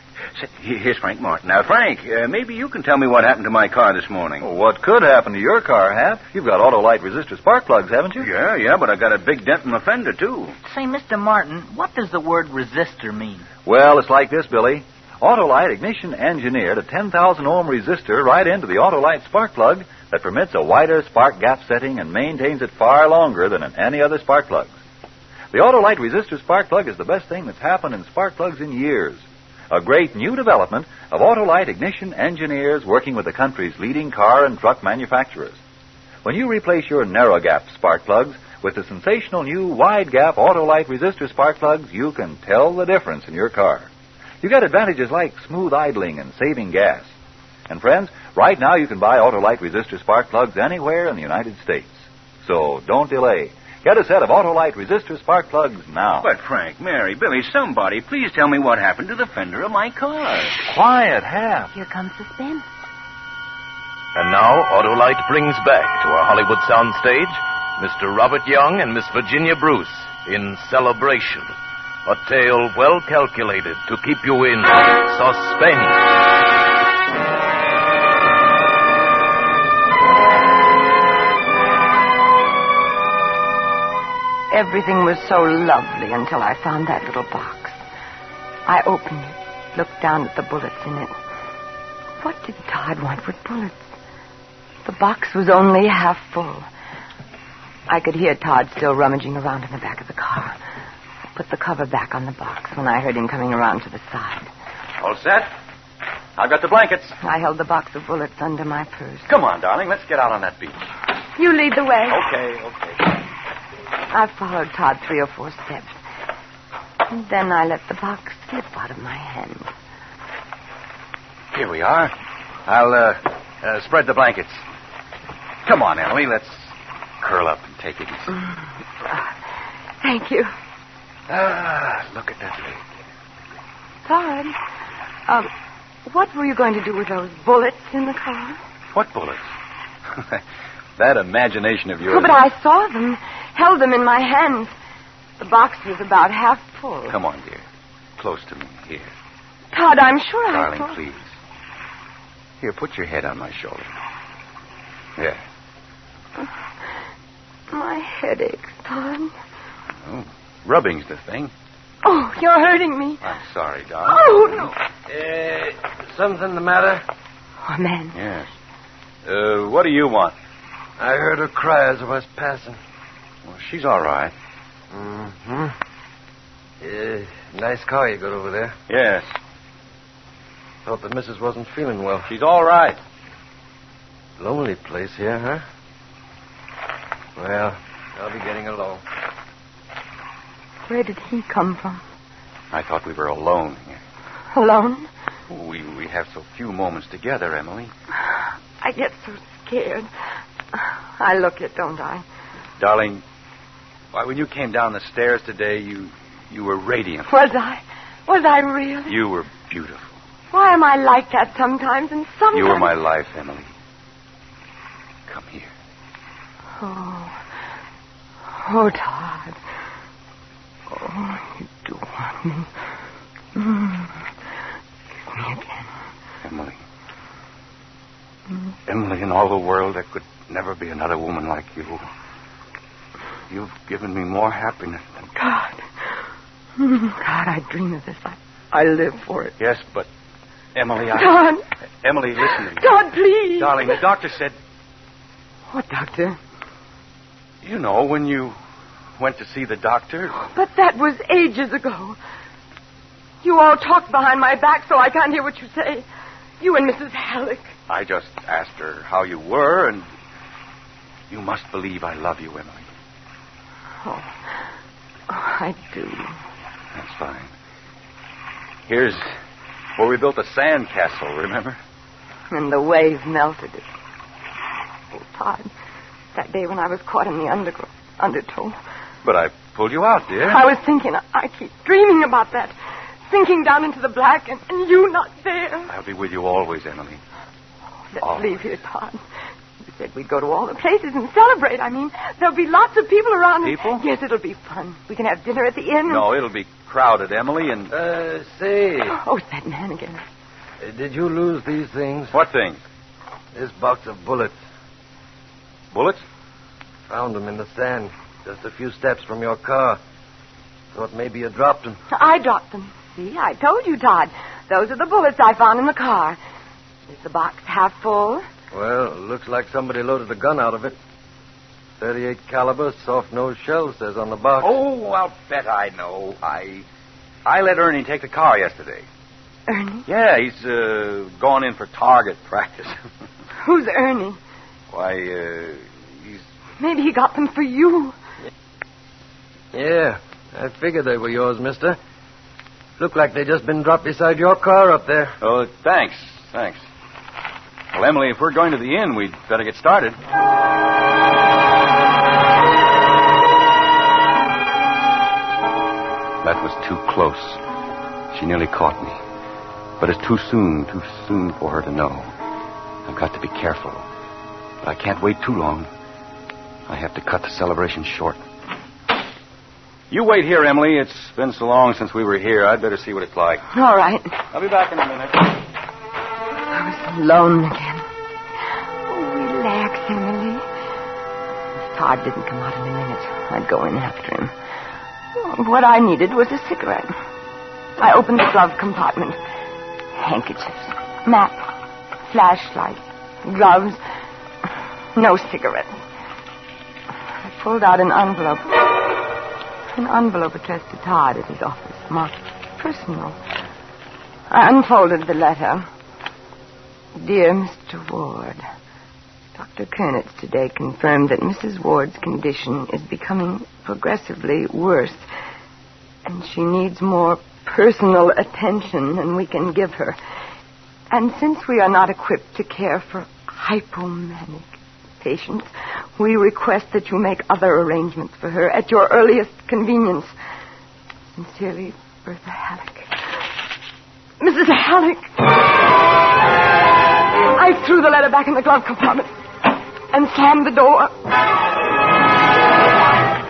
Here's Frank Martin. Now, Frank, maybe you can tell me what happened to my car this morning. Well, what could happen to your car, Hap? You've got Autolite resistor spark plugs, haven't you? Yeah, but I got a big dent in the fender, too. Say, Mr. Martin, what does the word resistor mean? Well, it's like this, Billy. Autolite Ignition engineered a 10,000-ohm resistor right into the Autolite spark plug that permits a wider spark gap setting and maintains it far longer than in any other spark plugs. The Autolite resistor spark plug is the best thing that's happened in spark plugs in years. A great new development of Autolite Ignition engineers working with the country's leading car and truck manufacturers. When you replace your narrow-gap spark plugs with the sensational new wide-gap Autolite resistor spark plugs, you can tell the difference in your car. You get advantages like smooth idling and saving gas. And friends, right now you can buy Autolite resistor spark plugs anywhere in the United States. So don't delay. Get a set of Autolite resistor spark plugs now. But, Frank, Mary, Billy, somebody, please tell me what happened to the fender of my car. Quiet, Hap. Here comes Suspense. And now, Autolite brings back to our Hollywood soundstage Mr. Robert Young and Miss Virginia Bruce in Celebration, a tale well calculated to keep you in suspense. Everything was so lovely until I found that little box. I opened it, looked down at the bullets in it. What did Todd want with bullets? The box was only half full. I could hear Todd still rummaging around in the back of the car. I put the cover back on the box when I heard him coming around to the side. All set? I've got the blankets. I held the box of bullets under my purse. Come on, darling, let's get out on that beach. You lead the way. Okay. I followed Todd 3 or 4 steps. And then I let the box slip out of my hand. Here we are. I'll spread the blankets. Come on, Emily, let's curl up and take it easy. Thank you. Look at that lake. Todd, what were you going to do with those bullets in the car? What bullets? That imagination of yours. Oh, but I saw them, held them in my hands. The box was about half full. Come on, dear. Close to me. Here. Todd, I'm sure Darling, I saw... please. Here, put your head on my shoulder. There. My head aches, Todd. Oh, rubbing's the thing. Oh, you're hurting me. I'm sorry, darling. Oh, no. Something the matter? Oh, man. Yes. What do you want? I heard her cry as I was passing. Well, she's all right. Mm-hmm. Nice car you got over there. Yes. Thought the missus wasn't feeling well. She's all right. Lonely place here, huh? Well, I'll be getting along. Where did he come from? I thought we were alone here. Alone? We have so few moments together, Emily. I get so scared. I look it, don't I? Darling, why, when you came down the stairs today, you were radiant. Was I? Was I really? You were beautiful. Why am I like that sometimes and sometimes... You were my life, Emily. Come here. Oh, Todd. Oh, you do want me. Kiss me again. Emily. Emily, in all the world, there could never be another woman like you. You've given me more happiness than... God, I dream of this. I live for it. Yes, but... Emily, Todd! Emily, listen to me. Todd, please! Darling, the doctor said... What doctor? You know, when you went to see the doctor... But that was ages ago. You all talk behind my back, so I can't hear what you say. You and Mrs. Halleck. I just asked her how you were, and you must believe I love you, Emily. Oh, I do. That's fine. Here's where we built a sand castle, remember? And the waves melted it. Oh, Todd, that day when I was caught in the undertow. But I pulled you out, dear. I was thinking, I keep dreaming about that. Sinking down into the black and you not there. I'll be with you always, Emily. Let's leave here, Todd. You said we'd go to all the places and celebrate. I mean, there'll be lots of people around. People? Yes, it'll be fun. We can have dinner at the inn. No, it'll be crowded, Emily, and... Say, Oh, it's that man again. did you lose these things? What things? This box of bullets. Bullets? Found them in the sand, just a few steps from your car. Thought maybe you dropped them. I dropped them. See, I told you, Todd. Those are the bullets I found in the car. Is the box half full? Well, it looks like somebody loaded a gun out of it. 38 caliber, soft-nosed shell, says on the box. Oh, I'll bet I know. I let Ernie take the car yesterday. Ernie? Yeah, he's gone in for target practice. Who's Ernie? Why, he's... Maybe he got them for you. Yeah, I figured they were yours, mister. Look like they just been dropped beside your car up there. Oh, thanks. Well, Emily, if we're going to the inn, we'd better get started. That was too close. She nearly caught me. But it's too soon for her to know. I've got to be careful. But I can't wait too long. I have to cut the celebration short. You wait here, Emily. It's been so long since we were here. I'd better see what it's like. All right. I'll be back in a minute. I was alone again. Oh, relax, Emily. If Todd didn't come out in a minute, I'd go in after him. What I needed was a cigarette. I opened the glove compartment. Handkerchiefs, map, flashlight, gloves. No cigarette. I pulled out an envelope. An envelope addressed to Todd at his office, marked personal. I unfolded the letter. Dear Mr. Ward, Dr. Kernitz today confirmed that Mrs. Ward's condition is becoming progressively worse, and she needs more personal attention than we can give her. And since we are not equipped to care for hypomanic patients, we request that you make other arrangements for her at your earliest convenience. Sincerely, Bertha Halleck. Mrs. Halleck! I threw the letter back in the glove compartment and slammed the door.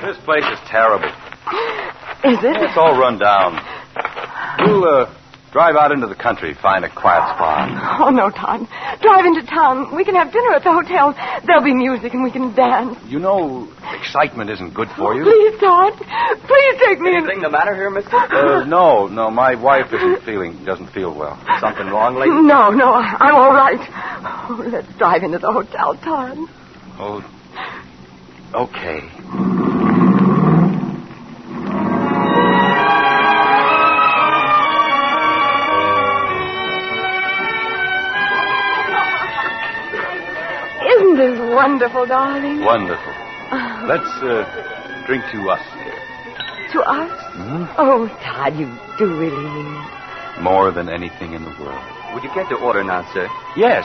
This place is terrible. Is it? It's all run down. We'll drive out into the country, find a quiet spot. Oh, no, Todd. Drive into town. We can have dinner at the hotel. There'll be music and we can dance. You know, excitement isn't good for you. Please, Todd. Please take me. Anything the matter here, mister? No. My wife doesn't feel well. Something wrong, lady? No, I'm all right. Oh, let's drive into the hotel, Todd. Oh, okay. Isn't this wonderful, darling? Wonderful. Let's drink to us here. To us? Mm-hmm. Oh, Todd, you do really mean it. More than anything in the world. Would you care to order now, sir? Yes.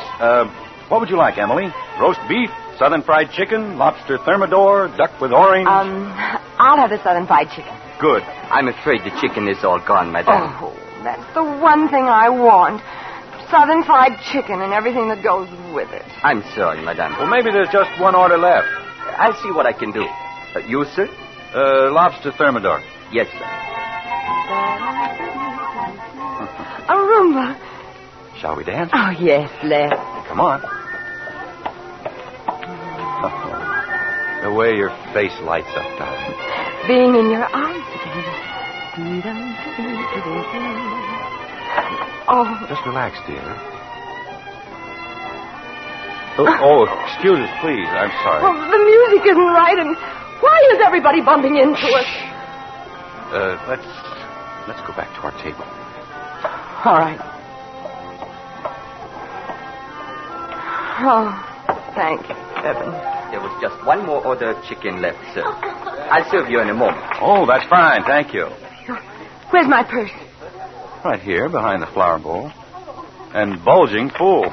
What would you like, Emily? Roast beef, southern fried chicken, lobster thermidor, duck with orange? I'll have the southern fried chicken. Good. I'm afraid the chicken is all gone, madame. Oh, that's the one thing I want. Southern fried chicken and everything that goes with it. I'm sorry, madame. Well, maybe there's just one order left. I'll see what I can do. You, sir? Lobster thermidor. Yes, sir. A Roomba. Shall we dance? Oh, yes, let's. Come on. The way your face lights up, darling. Being in your eyes again. Oh. Just relax, dear. Oh, excuse us, please. I'm sorry. Oh, the music isn't right, and why is everybody bumping into us? Let's go back to our table. All right. Oh, thank heaven. There was just one more order of chicken left, sir. I'll serve you in a moment. Oh, that's fine. Thank you. Where's my purse? Right here, behind the flower bowl. And bulging full.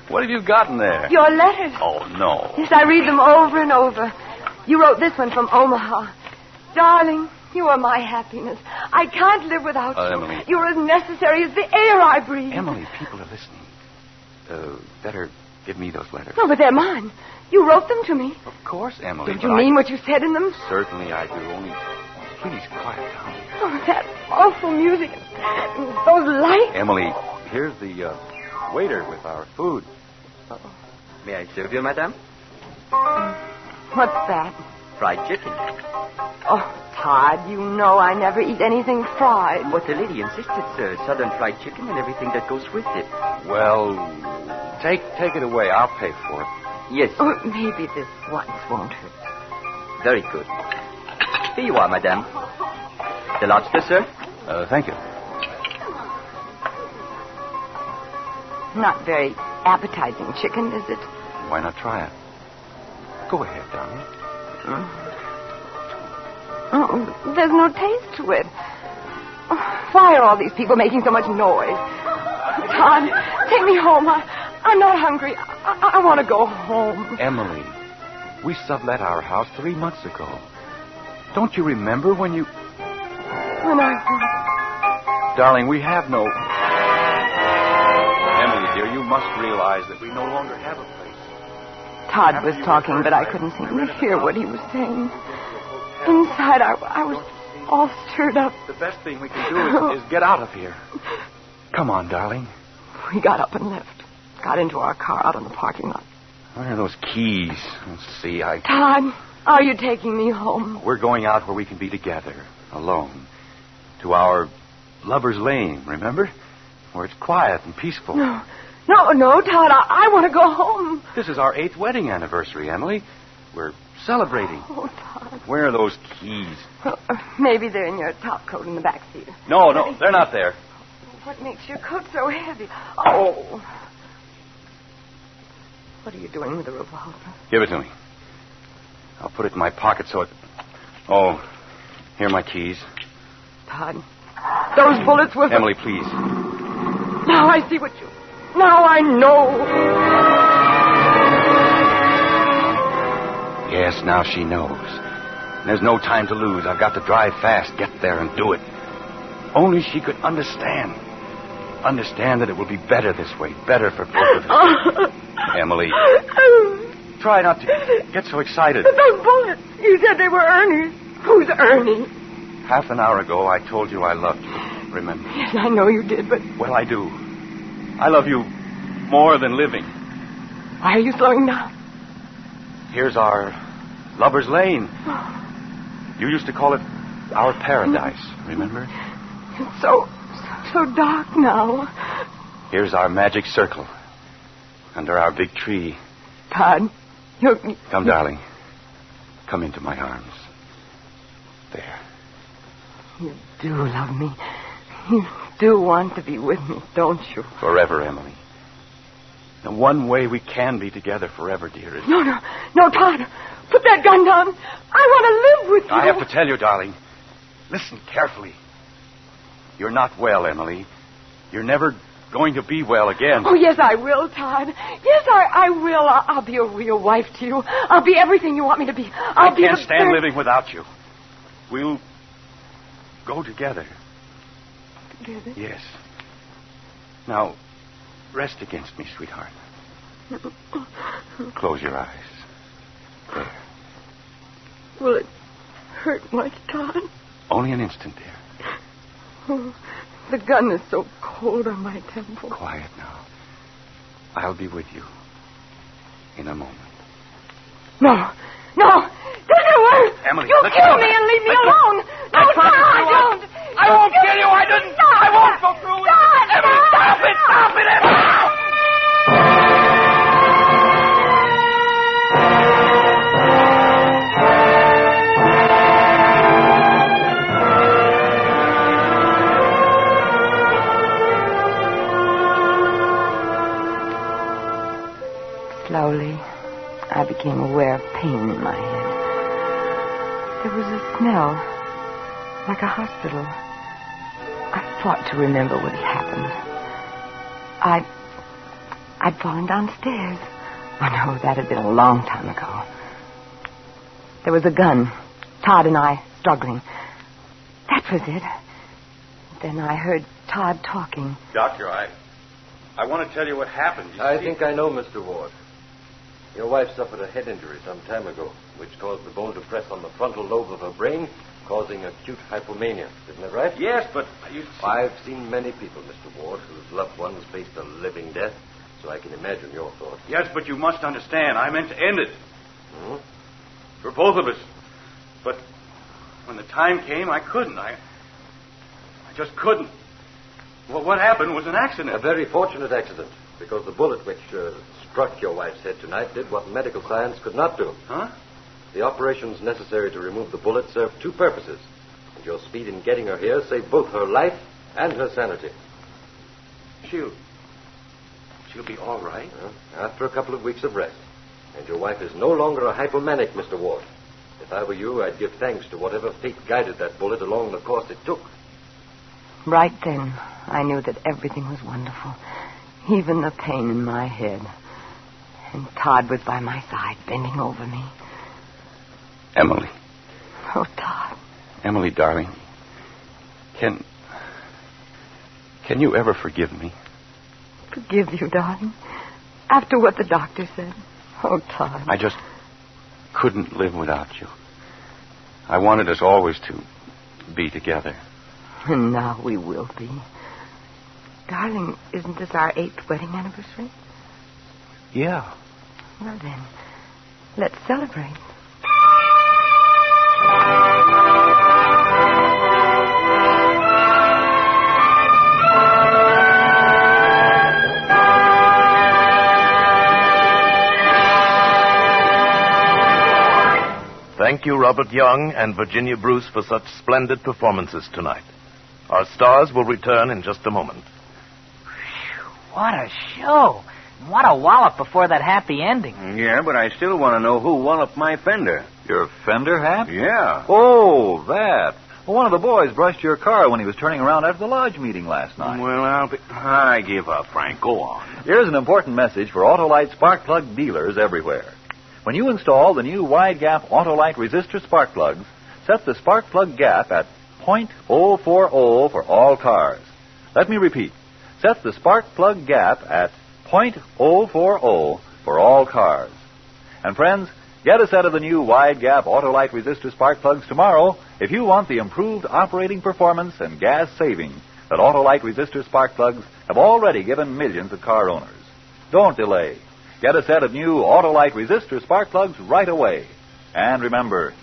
What have you got in there? Your letters. Oh, no. Yes, I read them over and over. You wrote this one from Omaha. Darling, you are my happiness. I can't live without you. Emily. You're as necessary as the air I breathe. Emily, people are listening. Better Give me those letters. No, but they're mine. You wrote them to me. Of course, Emily. Don't you mean what you said in them? Certainly I do. Only, please, quiet down. Oh, that awful music and those lights. Emily, here's the waiter with our food. May I serve you, madame? What's that? Fried chicken. Oh, Todd, you know I never eat anything fried. But the lady insisted, sir. Southern fried chicken and everything that goes with it. Well, take it away. I'll pay for it. Yes. Oh, maybe this once won't hurt. Very good. Here you are, madame. The lobster, sir? Thank you. Not very appetizing chicken, is it? Why not try it? Go ahead, darling. Oh, there's no taste to it. Oh, why are all these people making so much noise? Todd, take me home. I'm not hungry. I want to go home. Emily, we sublet our house 3 months ago. Don't you remember when you... When I... Darling, we have no... Emily, dear, you must realize that we no longer have a place. Todd was talking, but I couldn't seem to hear what he was saying. Inside, I was all stirred up. The best thing we can do is get out of here. Come on, darling. We got up and left. Got into our car out in the parking lot. Where are those keys? Let's see, Todd, are you taking me home? We're going out where we can be together, alone. To our lover's lane, remember? Where it's quiet and peaceful. No, Todd, I want to go home. This is our 8th wedding anniversary, Emily. We're celebrating. Oh, Todd. Where are those keys? Well, maybe they're in your top coat in the back seat. No, they're not there. What makes your coat so heavy? Oh. What are you doing with the revolver? Give it to me. I'll put it in my pocket so it... Oh, here are my keys. Todd, those bullets were... Emily, please. Now I see what you... Now I know. Yes, now she knows. There's no time to lose. I've got to drive fast, get there, and do it. Only she could understand. Understand that it will be better this way. Better for both of us. Emily, try not to get so excited. But those bullets, you said they were Ernie's. Who's Ernie? Half an hour ago, I told you I loved you. Remember? Yes, I know you did, but... Well, I do. I love you more than living. Why are you slowing down? Here's our lover's lane. You used to call it our paradise, remember? It's so dark now. Here's our magic circle. Under our big tree. Todd, Come, darling. Come into my arms. There. You do love me. You do want to be with me, don't you? Forever, Emily. The one way we can be together forever, dear, is... No, Todd. Put that gun down. I want to live with you. I have to tell you, darling. Listen carefully. You're not well, Emily. You're never going to be well again. Oh, yes, I will, Todd. Yes, I will. I'll be a real wife to you. I'll be everything you want me to be. I can't stand living without you. We'll go together. Together? Yes. Now, rest against me, sweetheart. Close your eyes. There. Will it hurt much, Todd? Only an instant, dear. Oh, the gun is so cold on my temple. Quiet now. I'll be with you in a moment. No. Doesn't work. Emily, you'll kill me and leave me alone. No, Todd, don't. I won't kill you. I didn't. I won't go through with it. Emily, stop it. Stop it, Emily. Slowly, I became aware of pain in my head. There was a smell, like a hospital. I fought to remember what had happened. I'd fallen downstairs. Oh, no, that had been a long time ago. There was a gun. Todd and I struggling. That was it. Then I heard Todd talking. Doctor, I want to tell you what happened. I think I know, Mr. Ward. Your wife suffered a head injury some time ago, which caused the bone to press on the frontal lobe of her brain, causing acute hypomania. Isn't that right? Yes, but I've seen many people, Mr. Ward, whose loved ones faced a living death, so I can imagine your thoughts. Yes, but you must understand. I meant to end it. Hmm? For both of us. But when the time came, I couldn't. I just couldn't. Well, what happened was an accident. A very fortunate accident, because the bullet which struck your wife's head tonight did what medical science could not do. Huh? The operations necessary to remove the bullet served two purposes, and your speed in getting her here saved both her life and her sanity. She'll be all right. After a couple of weeks of rest. And your wife is no longer a hypomanic, Mr. Ward. If I were you, I'd give thanks to whatever fate guided that bullet along the course it took. Right then, I knew that everything was wonderful, even the pain in my head. And Todd was by my side, bending over me. Emily. Oh, Todd. Emily, darling. Can you ever forgive me? Forgive you, darling? After what the doctor said? Oh, Todd. I just couldn't live without you. I wanted us always to be together. And now we will be. Darling, isn't this our 8th wedding anniversary? Yeah. Well, then, let's celebrate. Thank you, Robert Young and Virginia Bruce, for such splendid performances tonight. Our stars will return in just a moment. What a show. What a wallop before that happy ending. Yeah, but I still want to know who walloped my fender. Your fender, Hap? Yeah. Oh, that. Well, one of the boys brushed your car when he was turning around after the lodge meeting last night. Well, I give up, Frank. Go on. Here's an important message for Autolite spark plug dealers everywhere. When you install the new wide-gap Autolite resistor spark plugs, set the spark plug gap at .040 for all cars. Let me repeat. Set the spark plug gap at .040 for all cars. And friends, get a set of the new wide-gap Autolite resistor spark plugs tomorrow if you want the improved operating performance and gas saving that Autolite resistor spark plugs have already given millions of car owners. Don't delay. Get a set of new Autolite resistor spark plugs right away. And remember,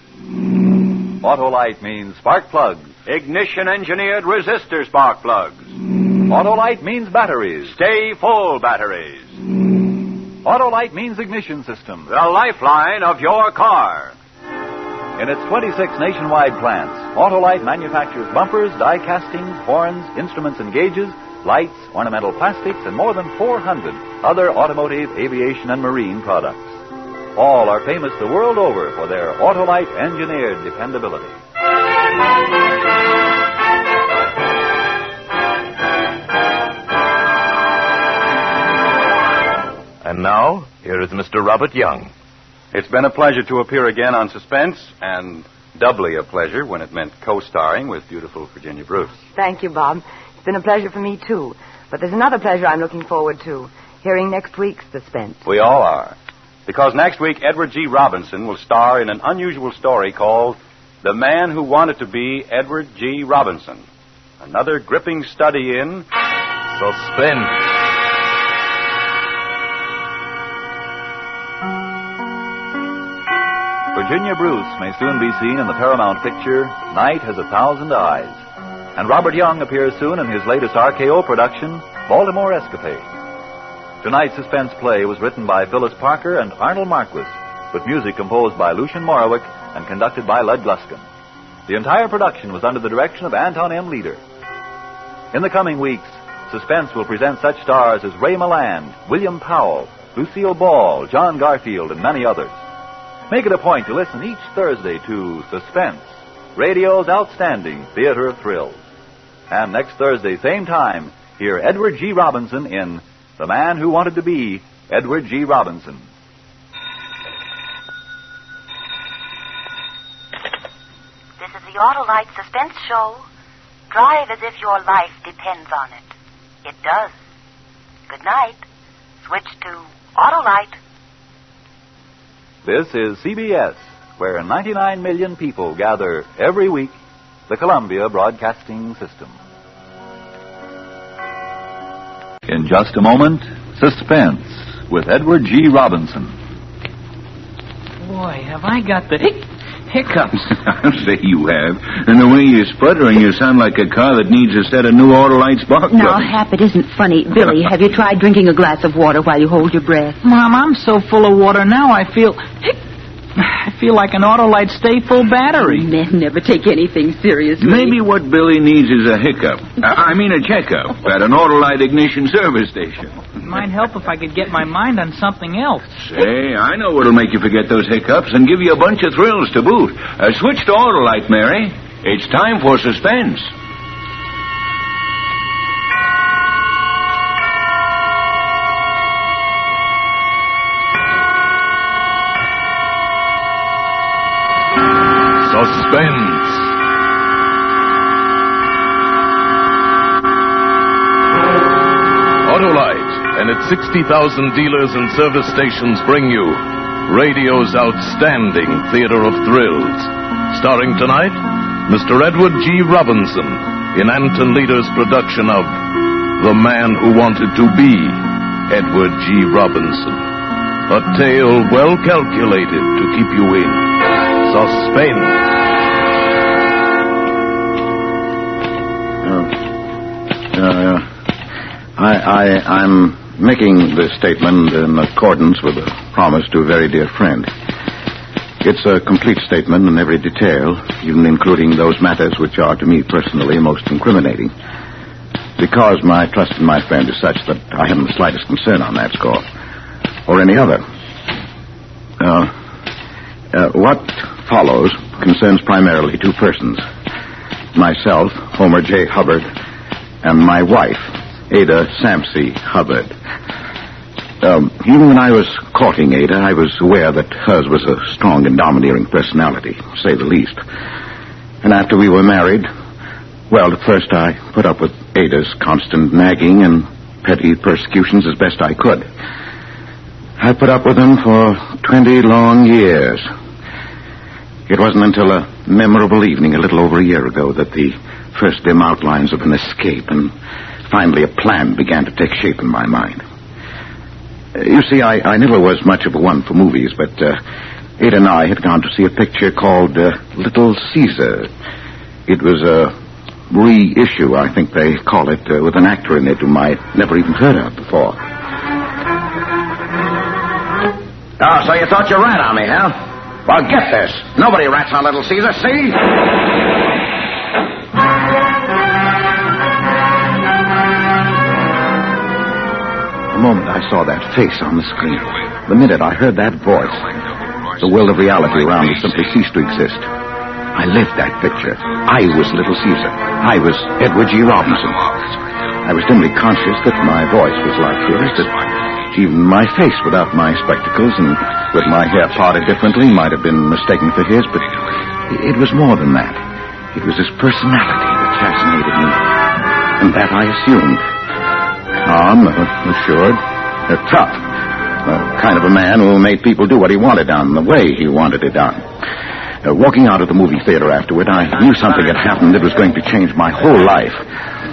Autolite means spark plugs. Ignition-engineered resistor spark plugs. Autolite means batteries. Stay full batteries. Autolite means ignition system. The lifeline of your car. In its 26 nationwide plants, Autolite manufactures bumpers, die castings, horns, instruments and gauges, lights, ornamental plastics, and more than 400 other automotive, aviation, and marine products. All are famous the world over for their Autolite engineered dependability. And now, here is Mr. Robert Young. It's been a pleasure to appear again on Suspense, and doubly a pleasure when it meant co-starring with beautiful Virginia Bruce. Thank you, Bob. It's been a pleasure for me, too. But there's another pleasure I'm looking forward to, hearing next week's Suspense. We all are. Because next week, Edward G. Robinson will star in an unusual story called The Man Who Wanted to Be Edward G. Robinson. Another gripping study in Suspense. Virginia Bruce may soon be seen in the Paramount picture, Night Has a Thousand Eyes. And Robert Young appears soon in his latest RKO production, Baltimore Escapade. Tonight's suspense play was written by Phyllis Parker and Arnold Marquis, with music composed by Lucien Morawick and conducted by Lud Gluskin. The entire production was under the direction of Anton M. Leader. In the coming weeks, Suspense will present such stars as Ray Milland, William Powell, Lucille Ball, John Garfield, and many others. Make it a point to listen each Thursday to Suspense, radio's outstanding theater of thrills. And next Thursday, same time, hear Edward G. Robinson in The Man Who Wanted to Be Edward G. Robinson. This is the Autolite Suspense Show. Drive as if your life depends on it. It does. Good night. Switch to Autolite. This is CBS, where 99 million people gather every week, the Columbia Broadcasting System. In just a moment, Suspense with Edward G. Robinson. Boy, have I got the hiccups. I'll say you have. And the way you're sputtering, you sound like a car that needs a set of new Autolite spark Now, plugs. Hap, it isn't funny. Billy, have you tried drinking a glass of water while you hold your breath? Mom, I'm so full of water now, I feel like an Autolite Stay Full battery. Men never take anything seriously. Maybe what Billy needs is a hiccup. I mean a checkup at an Autolite ignition service station. It might help if I could get my mind on something else. Say, I know what'll make you forget those hiccups and give you a bunch of thrills to boot. Switch to Autolite, Mary. It's time for Suspense. Suspense. Autolite and its 60,000 dealers and service stations bring you radio's outstanding theater of thrills. Starring tonight, Mr. Edward G. Robinson in Anton Leader's production of The Man Who Wanted to Be Edward G. Robinson. A tale well calculated to keep you in suspense. I'm making this statement in accordance with a promise to a very dear friend. It's a complete statement in every detail, even including those matters which are to me personally most incriminating. Because my trust in my friend is such that I haven't the slightest concern on that score. Or any other. What follows concerns primarily two persons. Myself, Homer J. Hubbard, and my wife, Ada Sampsey Hubbard. Even when I was courting Ada, I was aware that hers was a strong and domineering personality, to say the least. And after we were married, well, at first I put up with Ada's constant nagging and petty persecutions as best I could. I put up with them for 20 long years. It wasn't until a memorable evening a little over a year ago that the first dim outlines of an escape and finally a plan began to take shape in my mind. You see, I never was much of a one for movies, but Ada and I had gone to see a picture called Little Caesar. It was a reissue, I think they call it, with an actor in it whom I never even heard of before. Oh, so you thought you rat on me, huh? Well, get this. Nobody rats on Little Caesar, see? The moment I saw that face on the screen, the minute I heard that voice, the world of reality around me simply ceased to exist. I lived that picture. I was Little Caesar. I was Edward G. Robinson. I was dimly conscious that my voice was like his, that even my face without my spectacles and with my hair parted differently might have been mistaken for his, but it was more than that. It was his personality that fascinated me, and that I assumed. Calm, assured, tough. Kind of a man who made people do what he wanted done, the way he wanted it done. Walking out of the movie theater afterward, I knew something had happened that was going to change my whole life.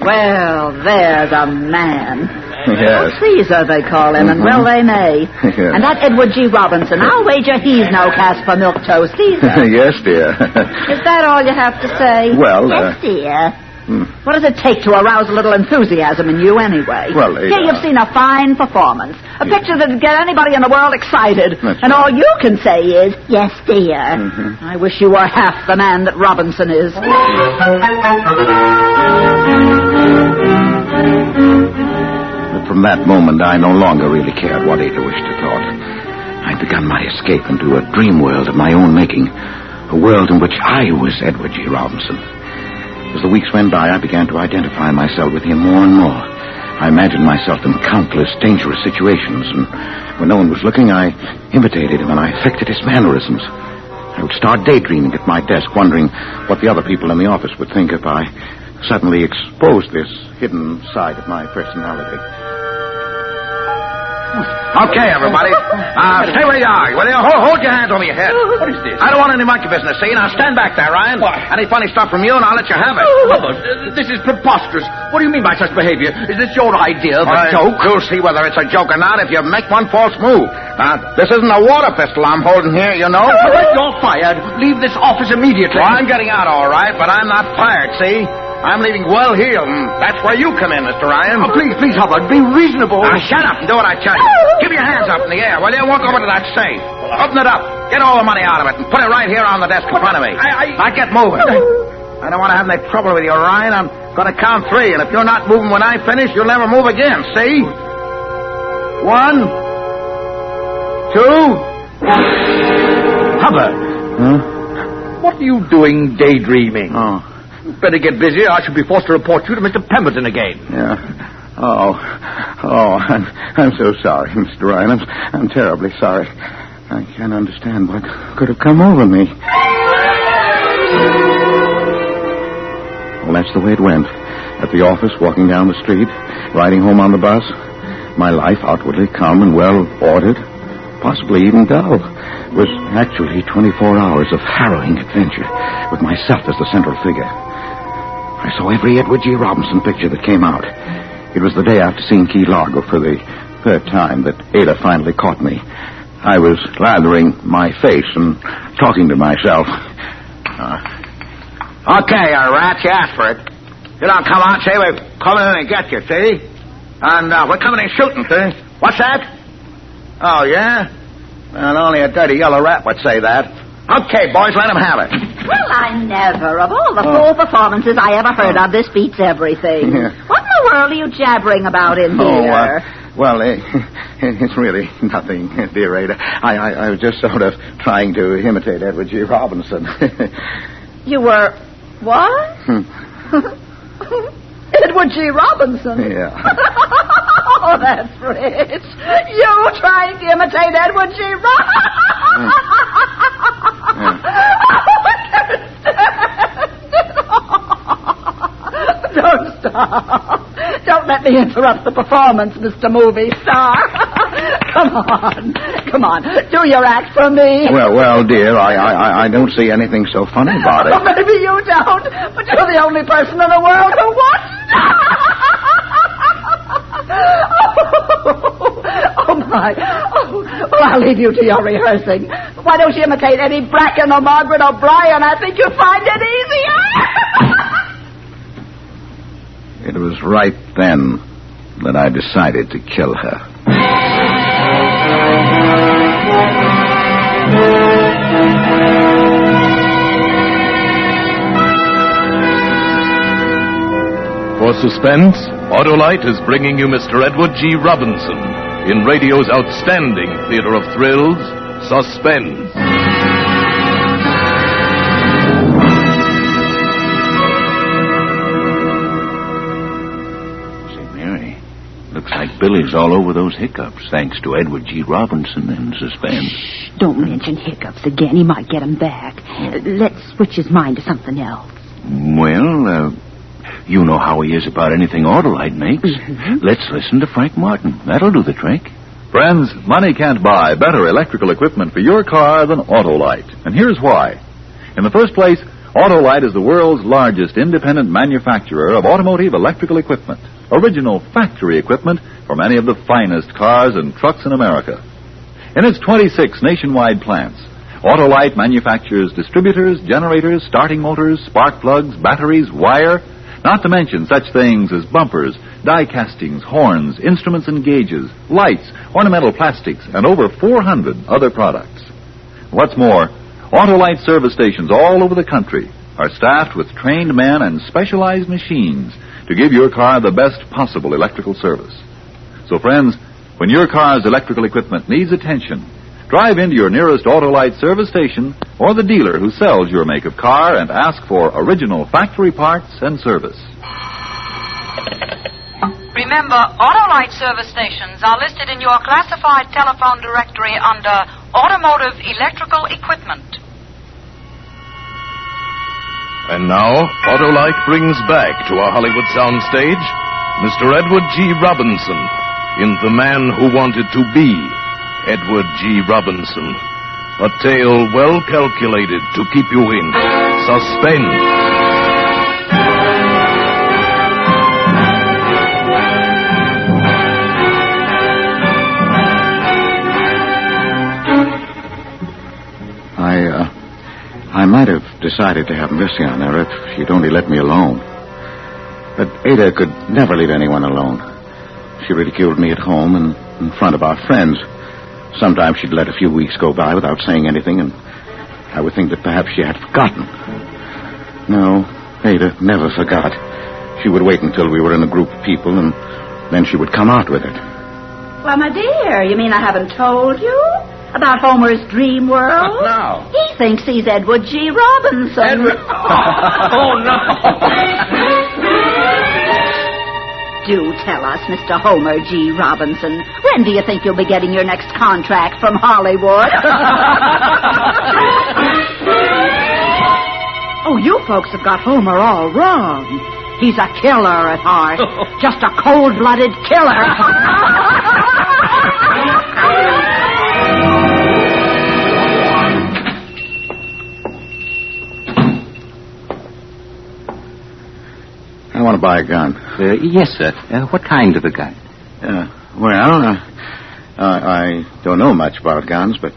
Well, there's a man. Yes. Caesar, they call him, and well they may. Yes. And that Edward G. Robinson, I'll wager he's no cast for Milk Toast Caesar. Yes, dear. Is that all you have to say? Well, yes, dear. What does it take to arouse a little enthusiasm in you, anyway? Well, Here you've seen a fine performance. A picture that'd get anybody in the world excited. And all you can say is, yes, dear. I wish you were half the man that Robinson is. But from that moment, I no longer really cared what Ada wished or thought. I'd begun my escape into a dream world of my own making. A world in which I was Edward G. Robinson. As the weeks went by, I began to identify myself with him more and more. I imagined myself in countless dangerous situations, and when no one was looking, I imitated him and I affected his mannerisms. I would start daydreaming at my desk, wondering what the other people in the office would think if I suddenly exposed this hidden side of my personality. Okay, everybody. Stay where you are. Will you? Hold your hands over your head. What is this? I don't want any monkey business, see? Now stand back there, Ryan. Why? Any funny stuff from you, and I'll let you have it. Hubbard, this is preposterous. What do you mean by such behavior? Is this your idea of a joke? You'll see whether it's a joke or not if you make one false move. Now, this isn't a water pistol I'm holding here, you know. You're fired. Leave this office immediately. Well, I'm getting out all right, but I'm not fired, see? I'm leaving well-heeled, and that's where you come in, Mr. Ryan. Oh, please, Hubbard, be reasonable. Now, shut up and do what I tell you. Keep your hands up in the air, will you? Walk over to that safe. Open it up. Get all the money out of it and put it right here on the desk in front of me. Now, get moving. I don't want to have any trouble with you, Ryan. I'm going to count 3, and if you're not moving when I finish, you'll never move again, see? 1, 2... Hubbard. Huh? What are you doing daydreaming? Oh. Better get busy. I shall be forced to report you to Mr. Pemberton again. Yeah. Oh, I'm so sorry, Mr. Ryan. I'm terribly sorry. I can't understand what could have come over me. Well, that's the way it went. At the office, walking down the street, riding home on the bus. My life, outwardly calm and well-ordered, possibly even dull, was actually 24 hours of harrowing adventure, with myself as the central figure. I saw every Edward G. Robinson picture that came out. It was the day after seeing Key Largo for the 3rd time that Ada finally caught me. I was lathering my face and talking to myself. Okay, rats, you asked for it. You don't come out, say, we're coming in and get you, see? And we're coming in shooting, see? What's that? Oh, yeah? Well, only a dirty yellow rat would say that. Okay, boys, let him have it. Well, I never. Of all the full performances I ever heard of, this beats everything. Yeah. What in the world are you jabbering about in here? Well, it's really nothing, dear Ada. I was just sort of trying to imitate Edward G. Robinson. You were... what? Edward G. Robinson? Yeah. Oh, that's rich. You trying to imitate Edward G. Robinson? Don't stop. Don't let me interrupt the performance, Mr. Movie Star. Come on. Do your act for me. Well, dear, I don't see anything so funny about it. Oh, maybe you don't, but you're the only person in the world who wants. Oh, my. Well, I'll leave you to your rehearsing. Why don't you imitate Eddie Bracken or Margaret O'Brien? I think you'll find it easier. It was right then that I decided to kill her. For Suspense, Autolite is bringing you Mr. Edward G. Robinson in radio's outstanding theater of thrills, Suspense. Say, Mary, looks like Billy's all over those hiccups, thanks to Edward G. Robinson and Suspense. Shh, don't mention hiccups again. He might get them back. Let's switch his mind to something else. Well, you know how he is about anything Autolite makes. Mm-hmm. Let's listen to Frank Martin. That'll do the trick. Friends, money can't buy better electrical equipment for your car than Autolite. And here's why. In the first place, Autolite is the world's largest independent manufacturer of automotive electrical equipment. Original factory equipment for many of the finest cars and trucks in America. In its 26 nationwide plants, Autolite manufactures distributors, generators, starting motors, spark plugs, batteries, wire, not to mention such things as bumpers, die castings, horns, instruments and gauges, lights, ornamental plastics, and over 400 other products. What's more, Autolite service stations all over the country are staffed with trained men and specialized machines to give your car the best possible electrical service. So, friends, when your car's electrical equipment needs attention, drive into your nearest Autolite service station or the dealer who sells your make of car and ask for original factory parts and service. Remember, Autolite service stations are listed in your classified telephone directory under Automotive Electrical Equipment. And now, Autolite brings back to our Hollywood soundstage Mr. Edward G. Robinson in The Man Who Wanted to Be Edward G. Robinson. A tale well calculated to keep you in suspense. I might have decided to have mercy on her if she'd only let me alone. But Ada could never leave anyone alone. She ridiculed me at home and in front of our friends. Sometimes she'd let a few weeks go by without saying anything, and I would think that perhaps she had forgotten. No, Ada never forgot. She would wait until we were in a group of people, and then she would come out with it. Well, my dear, you mean I haven't told you about Homer's dream world? No. He thinks he's Edward G. Robinson. Edward? Oh, no. Do tell us, Mr. Homer G. Robinson, when do you think you'll be getting your next contract from Hollywood? Oh, you folks have got Homer all wrong. He's a killer at heart. Just a cold-blooded killer. I want to buy a gun. Yes, sir. What kind of a gun? I don't know much about guns, but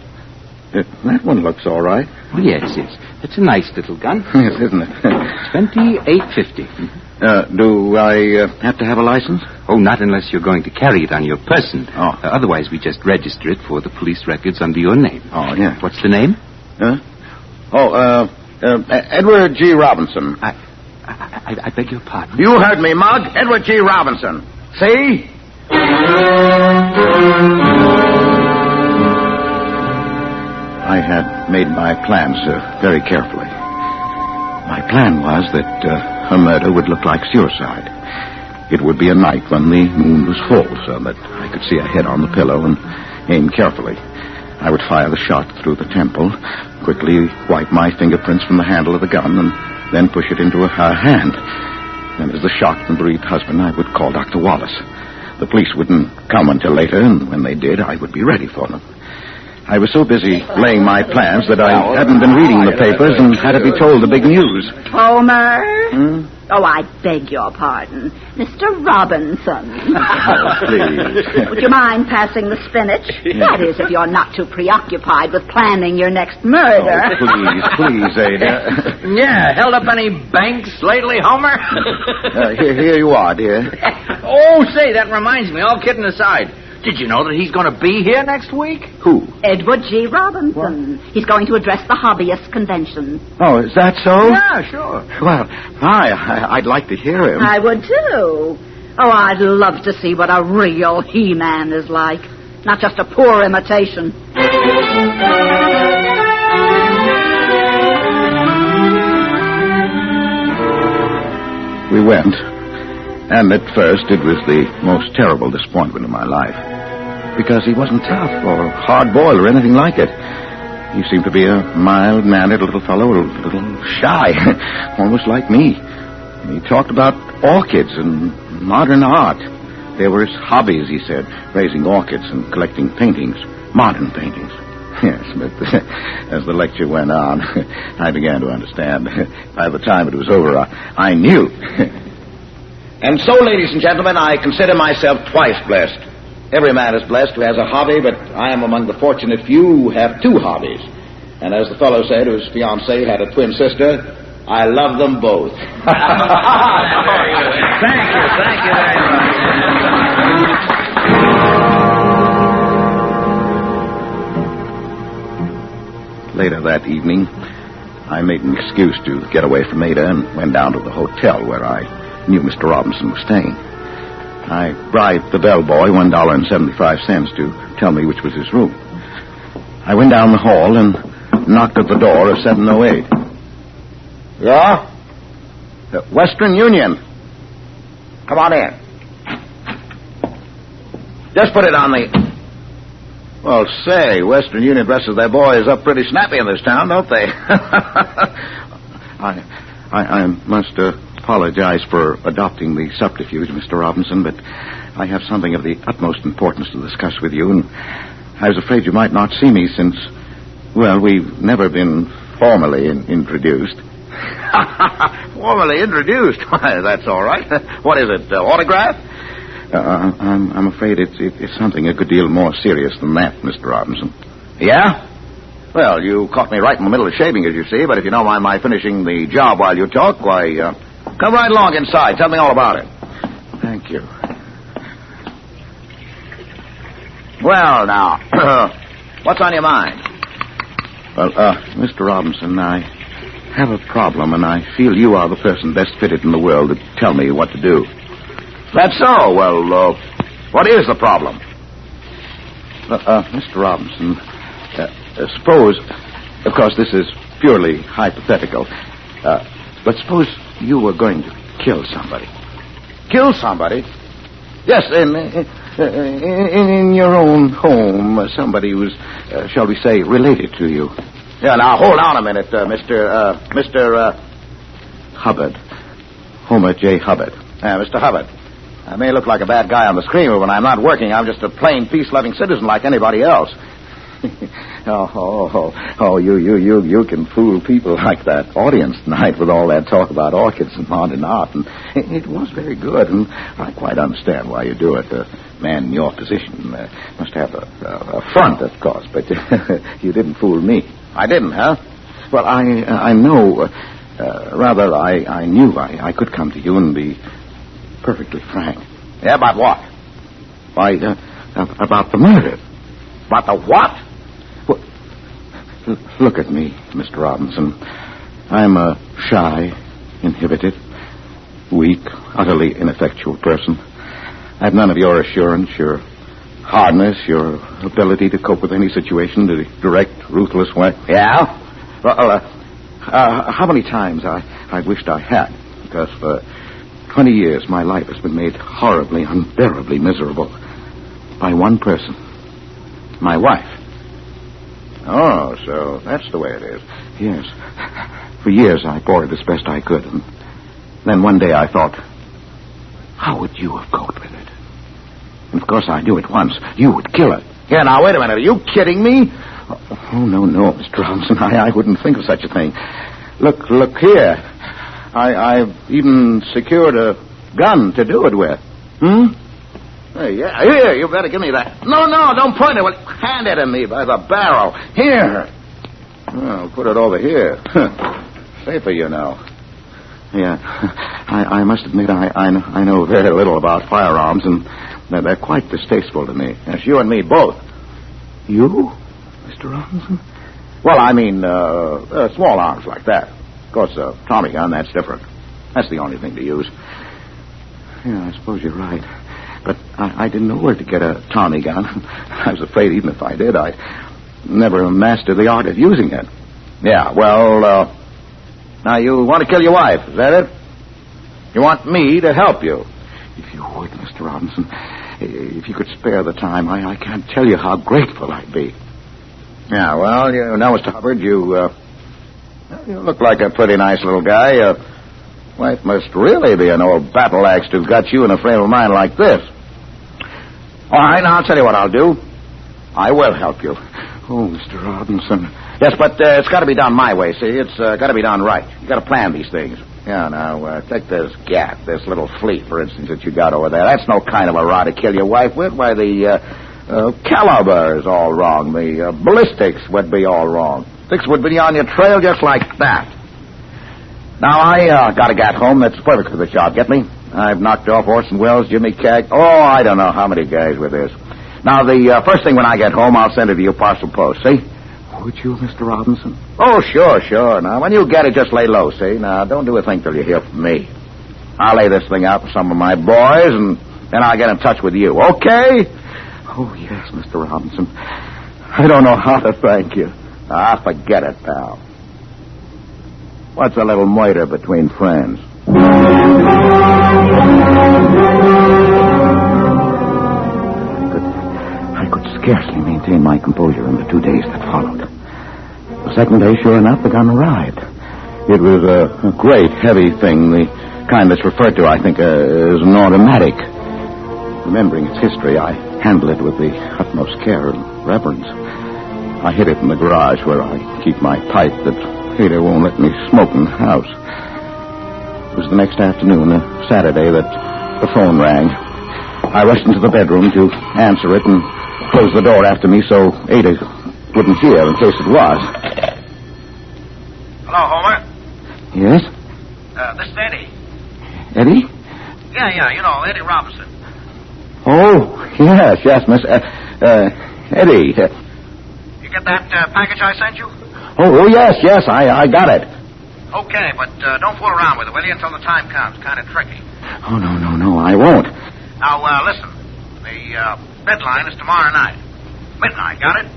that one looks all right. Oh, yes. It's a nice little gun. Yes, isn't it? 2850. Do I have to have a license? Oh, not unless you're going to carry it on your person. Oh. Otherwise, we just register it for the police records under your name. Oh, yeah. What's the name? Edward G. Robinson. I beg your pardon. You heard me, Mug. Edward G. Robinson. See? I had made my plans very carefully. My plan was that her murder would look like suicide. It would be a night when the moon was full, so that I could see a head on the pillow and aim carefully. I would fire the shot through the temple, quickly wipe my fingerprints from the handle of the gun, and then push it into her hand. And as the shocked and bereaved husband, I would call Dr. Wallace. The police wouldn't come until later, and when they did, I would be ready for them. I was so busy laying my plans that I hadn't been reading the papers and had to be told the big news. Homer? Oh, I beg your pardon. Mr. Robinson. Oh, please. Would you mind passing the spinach? That is, if you're not too preoccupied with planning your next murder. Oh, please, Ada. Yeah, held up any banks lately, Homer? Here you are, dear. Oh, say, that reminds me, all kidding aside. Did you know that he's going to be here next week? Who? Edward G. Robinson. What? He's going to address the hobbyist convention. Oh, is that so? Yeah, sure. Well, I'd like to hear him. I would, too. Oh, I'd love to see what a real He-Man is like. Not just a poor imitation. We went. And at first, it was the most terrible disappointment of my life. Because he wasn't tough or hard-boiled or anything like it. He seemed to be a mild-mannered little fellow, a little shy, almost like me. And he talked about orchids and modern art. They were his hobbies, he said, raising orchids and collecting paintings, modern paintings. Yes, but as the lecture went on, I began to understand. By the time it was over, I knew. And so, ladies and gentlemen, I consider myself twice blessed. Every man is blessed who has a hobby, but I am among the fortunate few who have two hobbies. And as the fellow said, whose fiancée had a twin sister, I love them both. Thank you very much. Later that evening, I made an excuse to get away from Ada and went down to the hotel where I knew Mr. Robinson was staying. I bribed the bellboy $1.75 to tell me which was his room. I went down the hall and knocked at the door of 708. Yeah? Western Union. Come on in. Just put it on the... Well, say, Western Union dresses their boys up pretty snappy in this town, don't they? I must apologize for adopting the subterfuge, Mr. Robinson, but I have something of the utmost importance to discuss with you, and I was afraid you might not see me since, well, we've never been formally introduced. Formally introduced? Why, that's all right. What is it, autograph? I'm afraid it's something a good deal more serious than that, Mr. Robinson. Yeah? Well, you caught me right in the middle of shaving, as you see, but if you don't mind my finishing the job while you talk, why, come right along inside. Tell me all about it. Thank you. Well, now, what's on your mind? Well, Mr. Robinson, I have a problem, and I feel you are the person best fitted in the world to tell me what to do. That's so. Well, what is the problem? Mr. Robinson, suppose, of course, this is purely hypothetical, but suppose you were going to kill somebody. Kill somebody? Yes, in your own home, somebody who's, shall we say, related to you. Yeah, now, hold on a minute, Mr. Hubbard. Homer J. Hubbard. Mr. Hubbard. I may look like a bad guy on the screen, but when I'm not working, I'm just a plain, peace-loving citizen like anybody else. You can fool people like that audience tonight with all that talk about orchids and modern art, and it was very good, and I quite understand why you do it. A man in your position must have a front, of course, but you didn't fool me. I didn't, huh? Well, I know, rather, I knew I could come to you and be perfectly frank. Yeah, about what? Why, about the murder. About the what? Look at me, Mr. Robinson. I'm a shy, inhibited, weak, utterly ineffectual person. I've none of your assurance, your hardness, your ability to cope with any situation in a direct, ruthless way. Yeah? Well, how many times I wished I had, because for 20 years my life has been made horribly, unbearably miserable by one person, my wife. Oh, so that's the way it is. Yes. For years I bore it as best I could, and then one day I thought, how would you have coped with it? And of course I knew at once you would kill it. Yeah, now wait a minute. Are you kidding me? Oh, no, Mr. Robinson. I wouldn't think of such a thing. Look here. I've even secured a gun to do it with. Hey, yeah, here, you better give me that. No, don't point it. Well, hand it to me by the barrel. Here. Well, put it over here. Safer, you know. Yeah, I must admit I know very little about firearms, and they're quite distasteful to me. Yes, you and me both. You, Mr. Robinson? Well, I mean, small arms like that. Of course, a Tommy gun, that's different. That's the only thing to use. Yeah, I suppose you're right. But I didn't know where to get a Tommy gun. I was afraid even if I did, I'd never master the art of using it. Yeah, well, now you want to kill your wife, is that it? You want me to help you? If you would, Mr. Robinson, if you could spare the time, I can't tell you how grateful I'd be. Yeah, well, you know, Mr. Hubbard, you look like a pretty nice little guy. Wife must really be an old battle axe to have got you in a frame of mind like this. All right, now I'll tell you what I'll do. I will help you. Oh, Mr. Robinson. Yes, but it's got to be done my way, see? It's got to be done right. You got to plan these things. Yeah, now, take this gat, this little fleet, for instance, that you got over there. That's no kind of a rod to kill your wife with. Why, the caliber is all wrong. The ballistics would be all wrong. Sticks would be on your trail just like that. Now, I got a gat home that's perfect for the job. Get me? I've knocked off Orson Welles, Jimmy Cag. Oh, I don't know how many guys with this. Now, the first thing when I get home, I'll send it to you parcel post, see? Would you, Mr. Robinson? Oh, sure. Now, when you get it, just lay low, see? Now, don't do a thing till you hear from me. I'll lay this thing out with some of my boys, and then I'll get in touch with you, okay? Oh, yes, Mr. Robinson. I don't know how to thank you. Forget it, pal. What's a little murder between friends? I could scarcely maintain my composure in the 2 days that followed. The second day, sure enough, the gun arrived. It was a great, heavy thing. The kind that's referred to, I think, as an automatic. Remembering its history, I handle it with the utmost care and reverence. I hid it in the garage where I keep my pipe that Ada won't let me smoke in the house. It was the next afternoon, a Saturday, that the phone rang. I rushed into the bedroom to answer it and close the door after me so Ada wouldn't hear in case it was. Hello, Homer. Yes? This is Eddie. Eddie? Yeah, you know, Eddie Robinson. Oh, yes, Miss... Eddie. You get that package I sent you? Oh, yes, I got it. Okay, but don't fool around with it, will you, until the time comes. Kind of tricky. Oh, no, I won't. Now, listen. The deadline is tomorrow night. Midnight, got it?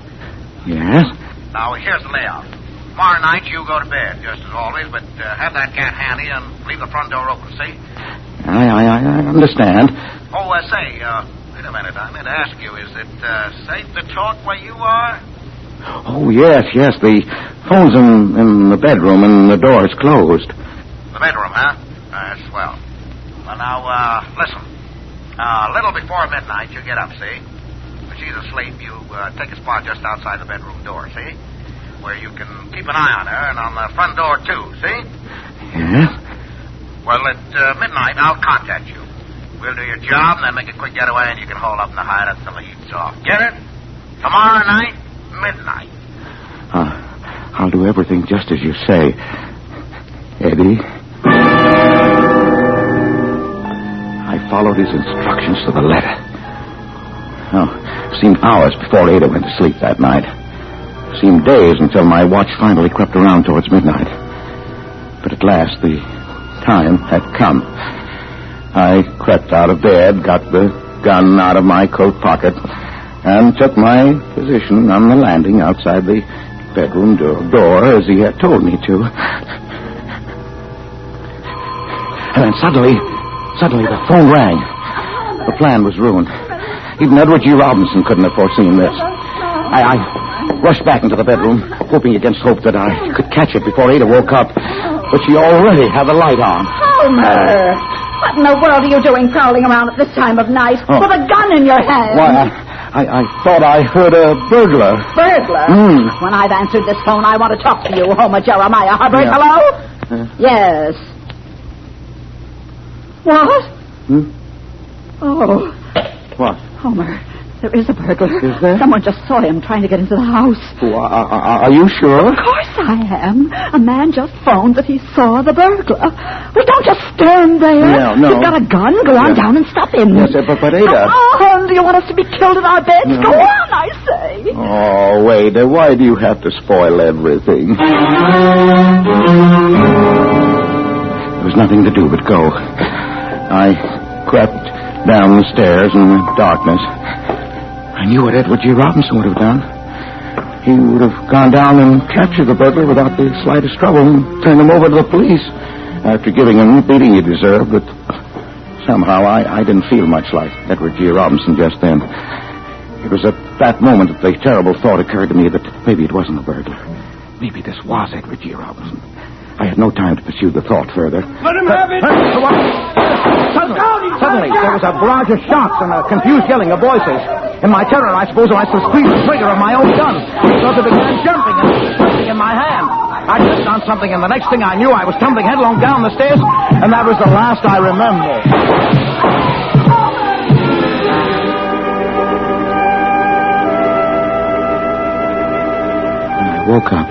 Yes? Now, here's the layout. Tomorrow night, you go to bed, just as always, but have that cat handy and leave the front door open, see? I understand. Oh, say, wait a minute. I meant to ask you, is it safe to talk where you are? Oh, yes. The phone's in the bedroom and the door is closed. The bedroom, huh? Swell. Well, now, listen. A little before midnight, you get up, see? When she's asleep, you take a spot just outside the bedroom door, see? Where you can keep an eye on her and on the front door, too, see? Yes? Well, at midnight, I'll contact you. We'll do your job and then make a quick getaway and you can hold up in the hideout until the heat's off. Get it? Tomorrow night, midnight. I'll do everything just as you say, Eddie. I followed his instructions to the letter. It seemed hours before Ada went to sleep that night. It seemed days until my watch finally crept around towards midnight. But at last, the time had come. I crept out of bed, got the gun out of my coat pocket, and took my position on the landing outside the bedroom door as he had told me to. And then suddenly the phone rang. The plan was ruined. Even Edward G. Robinson couldn't have foreseen this. I rushed back into the bedroom, hoping against hope that I could catch it before Ada woke up. But she already had the light on. Homer! What in the world are you doing prowling around at this time of night with a gun in your hand? Why, I thought I heard a burglar. Burglar? When I've answered this phone, I want to talk to you, Homer Jeremiah Hubbard. Yeah. Hello? Yes. What? Oh. What? Homer, there is a burglar. Is there? Someone just saw him trying to get into the house. Oh, are you sure? Of course I am. A man just phoned that he saw the burglar. Well, don't just stand there. No. He's got a gun. Go on down and stop him. Yes, but Ada... Come on. Do you want us to be killed in our beds? No. Go on, I say. Oh, Ada, why do you have to spoil everything? There was nothing to do but go. I crept down the stairs in the darkness. I knew what Edward G. Robinson would have done. He would have gone down and captured the burglar without the slightest trouble and turned him over to the police after giving him the beating he deserved. But somehow I didn't feel much like Edward G. Robinson just then. It was at that moment that the terrible thought occurred to me that maybe it wasn't the burglar. Maybe this was Edward G. Robinson. I had no time to pursue the thought further. Let him have it! Suddenly, there was a barrage of shots and a confused yelling of voices. In my terror, I suppose I squeezed the trigger of my own gun. So it began jumping and twisting in my hand. I tripped on something, and the next thing I knew, I was tumbling headlong down the stairs, and that was the last I remember. When I woke up,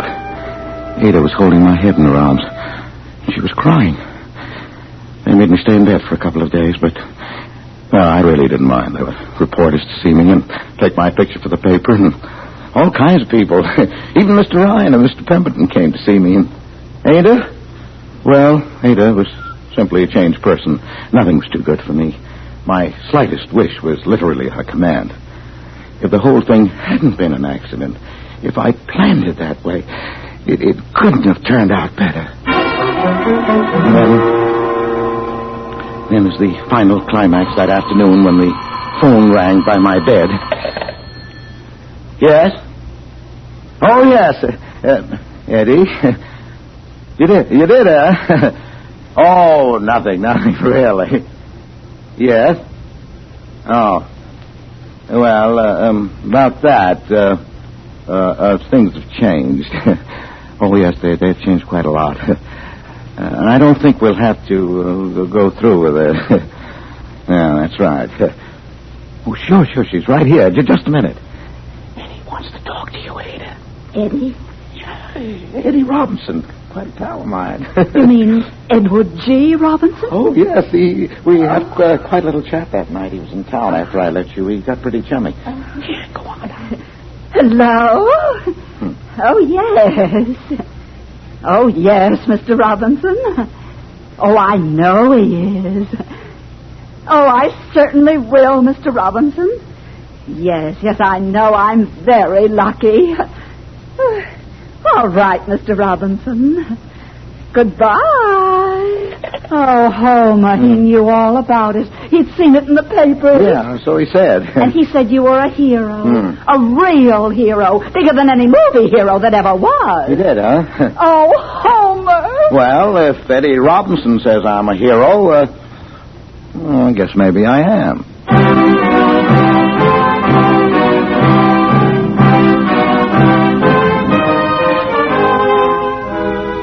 Ada was holding my head in her arms. She was crying. They made me stay in bed for a couple of days, but... Well, I really didn't mind. There were reporters to see me and take my picture for the paper, and all kinds of people. Even Mr. Ryan and Mr. Pemberton came to see me. And Ada? Well, Ada was simply a changed person. Nothing was too good for me. My slightest wish was literally her command. If the whole thing hadn't been an accident, if I planned it that way, it couldn't have turned out better. And then was the final climax that afternoon when the phone rang by my bed. Yes? Oh, yes. Eddie. You did, huh? Oh, nothing, really. Yes? Oh. Well, about that, things have changed. Oh, yes, they've changed quite a lot. And I don't think we'll have to go through with it. Yeah, that's right. Oh, sure, she's right here. Just a minute. Eddie wants to talk to you, Ada. Eddie? Yeah, Eddie Robinson. Quite a pal of mine. You mean Edward G. Robinson? Oh, yes. We had quite a little chat that night. He was in town after I left you. We got pretty chummy. Here, go on. Hello? Oh, yes. Oh, yes, Mr. Robinson. Oh, I know he is. Oh, I certainly will, Mr. Robinson. Yes, I know. I'm very lucky. All right, Mr. Robinson. Goodbye. Oh, Homer, he knew all about it. He'd seen it in the papers. Yeah, so he said. And he said you were a hero. A real hero. Bigger than any movie hero that ever was. He did, huh? Oh, Homer. Well, if Eddie Robinson says I'm a hero, well, I guess maybe I am.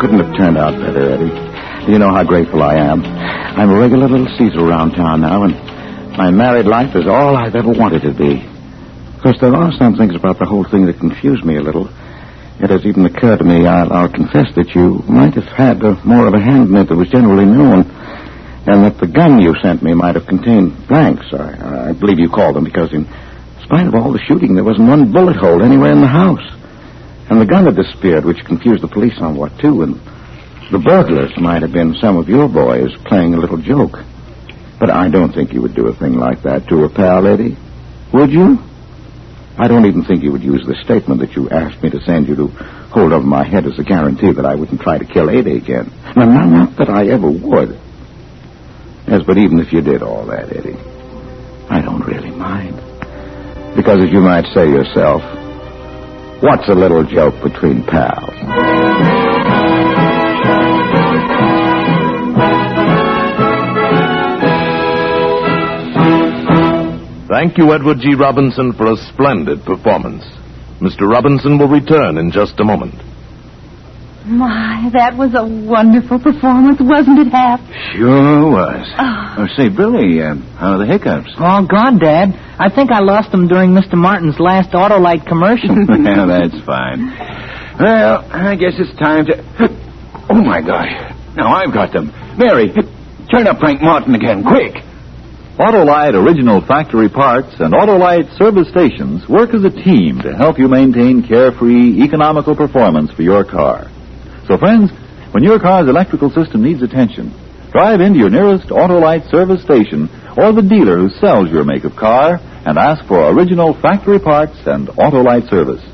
Couldn't have turned out better, Eddie. You know how grateful I am. I'm a regular little Caesar around town now, and my married life is all I've ever wanted to be. Of course, there are some things about the whole thing that confuse me a little. It has even occurred to me, I'll confess, that you might have had more of a hand in it than was generally known, and that the gun you sent me might have contained blanks. I believe you called them, because in spite of all the shooting, there wasn't one bullet hole anywhere in the house. And the gun had disappeared, which confused the police somewhat, too, and the burglars might have been some of your boys playing a little joke. But I don't think you would do a thing like that to a pal, Eddie. Would you? I don't even think you would use the statement that you asked me to send you to hold over my head as a guarantee that I wouldn't try to kill Ada again. Now, not that I ever would. Yes, but even if you did all that, Eddie, I don't really mind. Because, as you might say yourself, what's a little joke between pals? Thank you, Edward G. Robinson, for a splendid performance. Mr. Robinson will return in just a moment. My, that was a wonderful performance, wasn't it, Hap? Sure was. Say, Billy, how are the hiccups? Oh, gone, Dad. I think I lost them during Mr. Martin's last Autolite commercial. Yeah, that's fine. Well, I guess it's time to... Oh, my gosh. Now I've got them. Mary, turn up Frank Martin again, quick. Autolite original factory parts and Autolite service stations work as a team to help you maintain carefree, economical performance for your car. So, friends, when your car's electrical system needs attention, drive into your nearest Autolite service station or the dealer who sells your make of car and ask for original factory parts and Autolite service.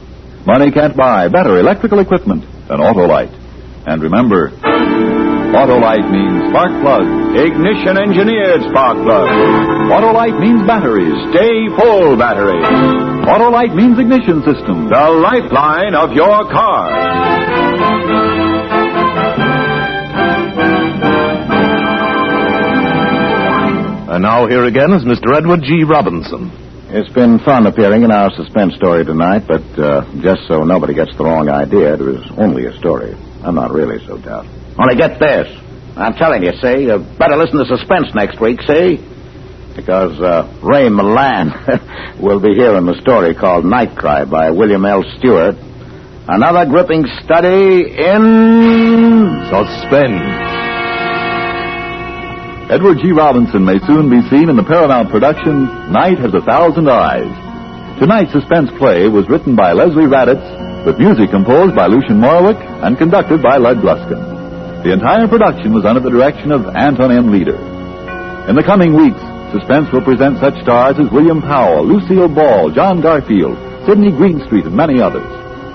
Money can't buy better electrical equipment than Autolite. And remember, Autolite means spark plug, ignition-engineered spark plug. Autolite means batteries, stay full batteries. Autolite means ignition system, the lifeline of your car. And now here again is Mr. Edward G. Robinson. It's been fun appearing in our suspense story tonight, but just so nobody gets the wrong idea, it was only a story. I'm not really so tough. Only get this. I'm telling you, see, you better listen to Suspense next week, see? Because Ray Milan will be here in the story called Night Cry by William L. Stewart. Another gripping study in... Suspense. Edward G. Robinson may soon be seen in the Paramount production Night Has 1,000 Eyes. Tonight's suspense play was written by Leslie Raditz, with music composed by Lucien Morawick and conducted by Lud Gluskin. The entire production was under the direction of Anton M. Leader. In the coming weeks, Suspense will present such stars as William Powell, Lucille Ball, John Garfield, Sidney Greenstreet, and many others.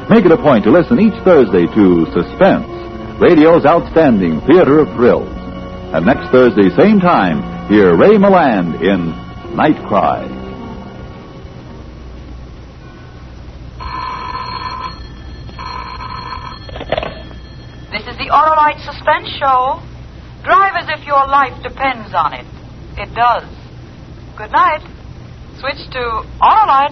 Make it a point to listen each Thursday to Suspense, radio's outstanding theater of thrills. And next Thursday, same time, hear Ray Milland in Night Cry. This is the Autolite Suspense Show. Drive as if your life depends on it. It does. Good night. Switch to Autolite.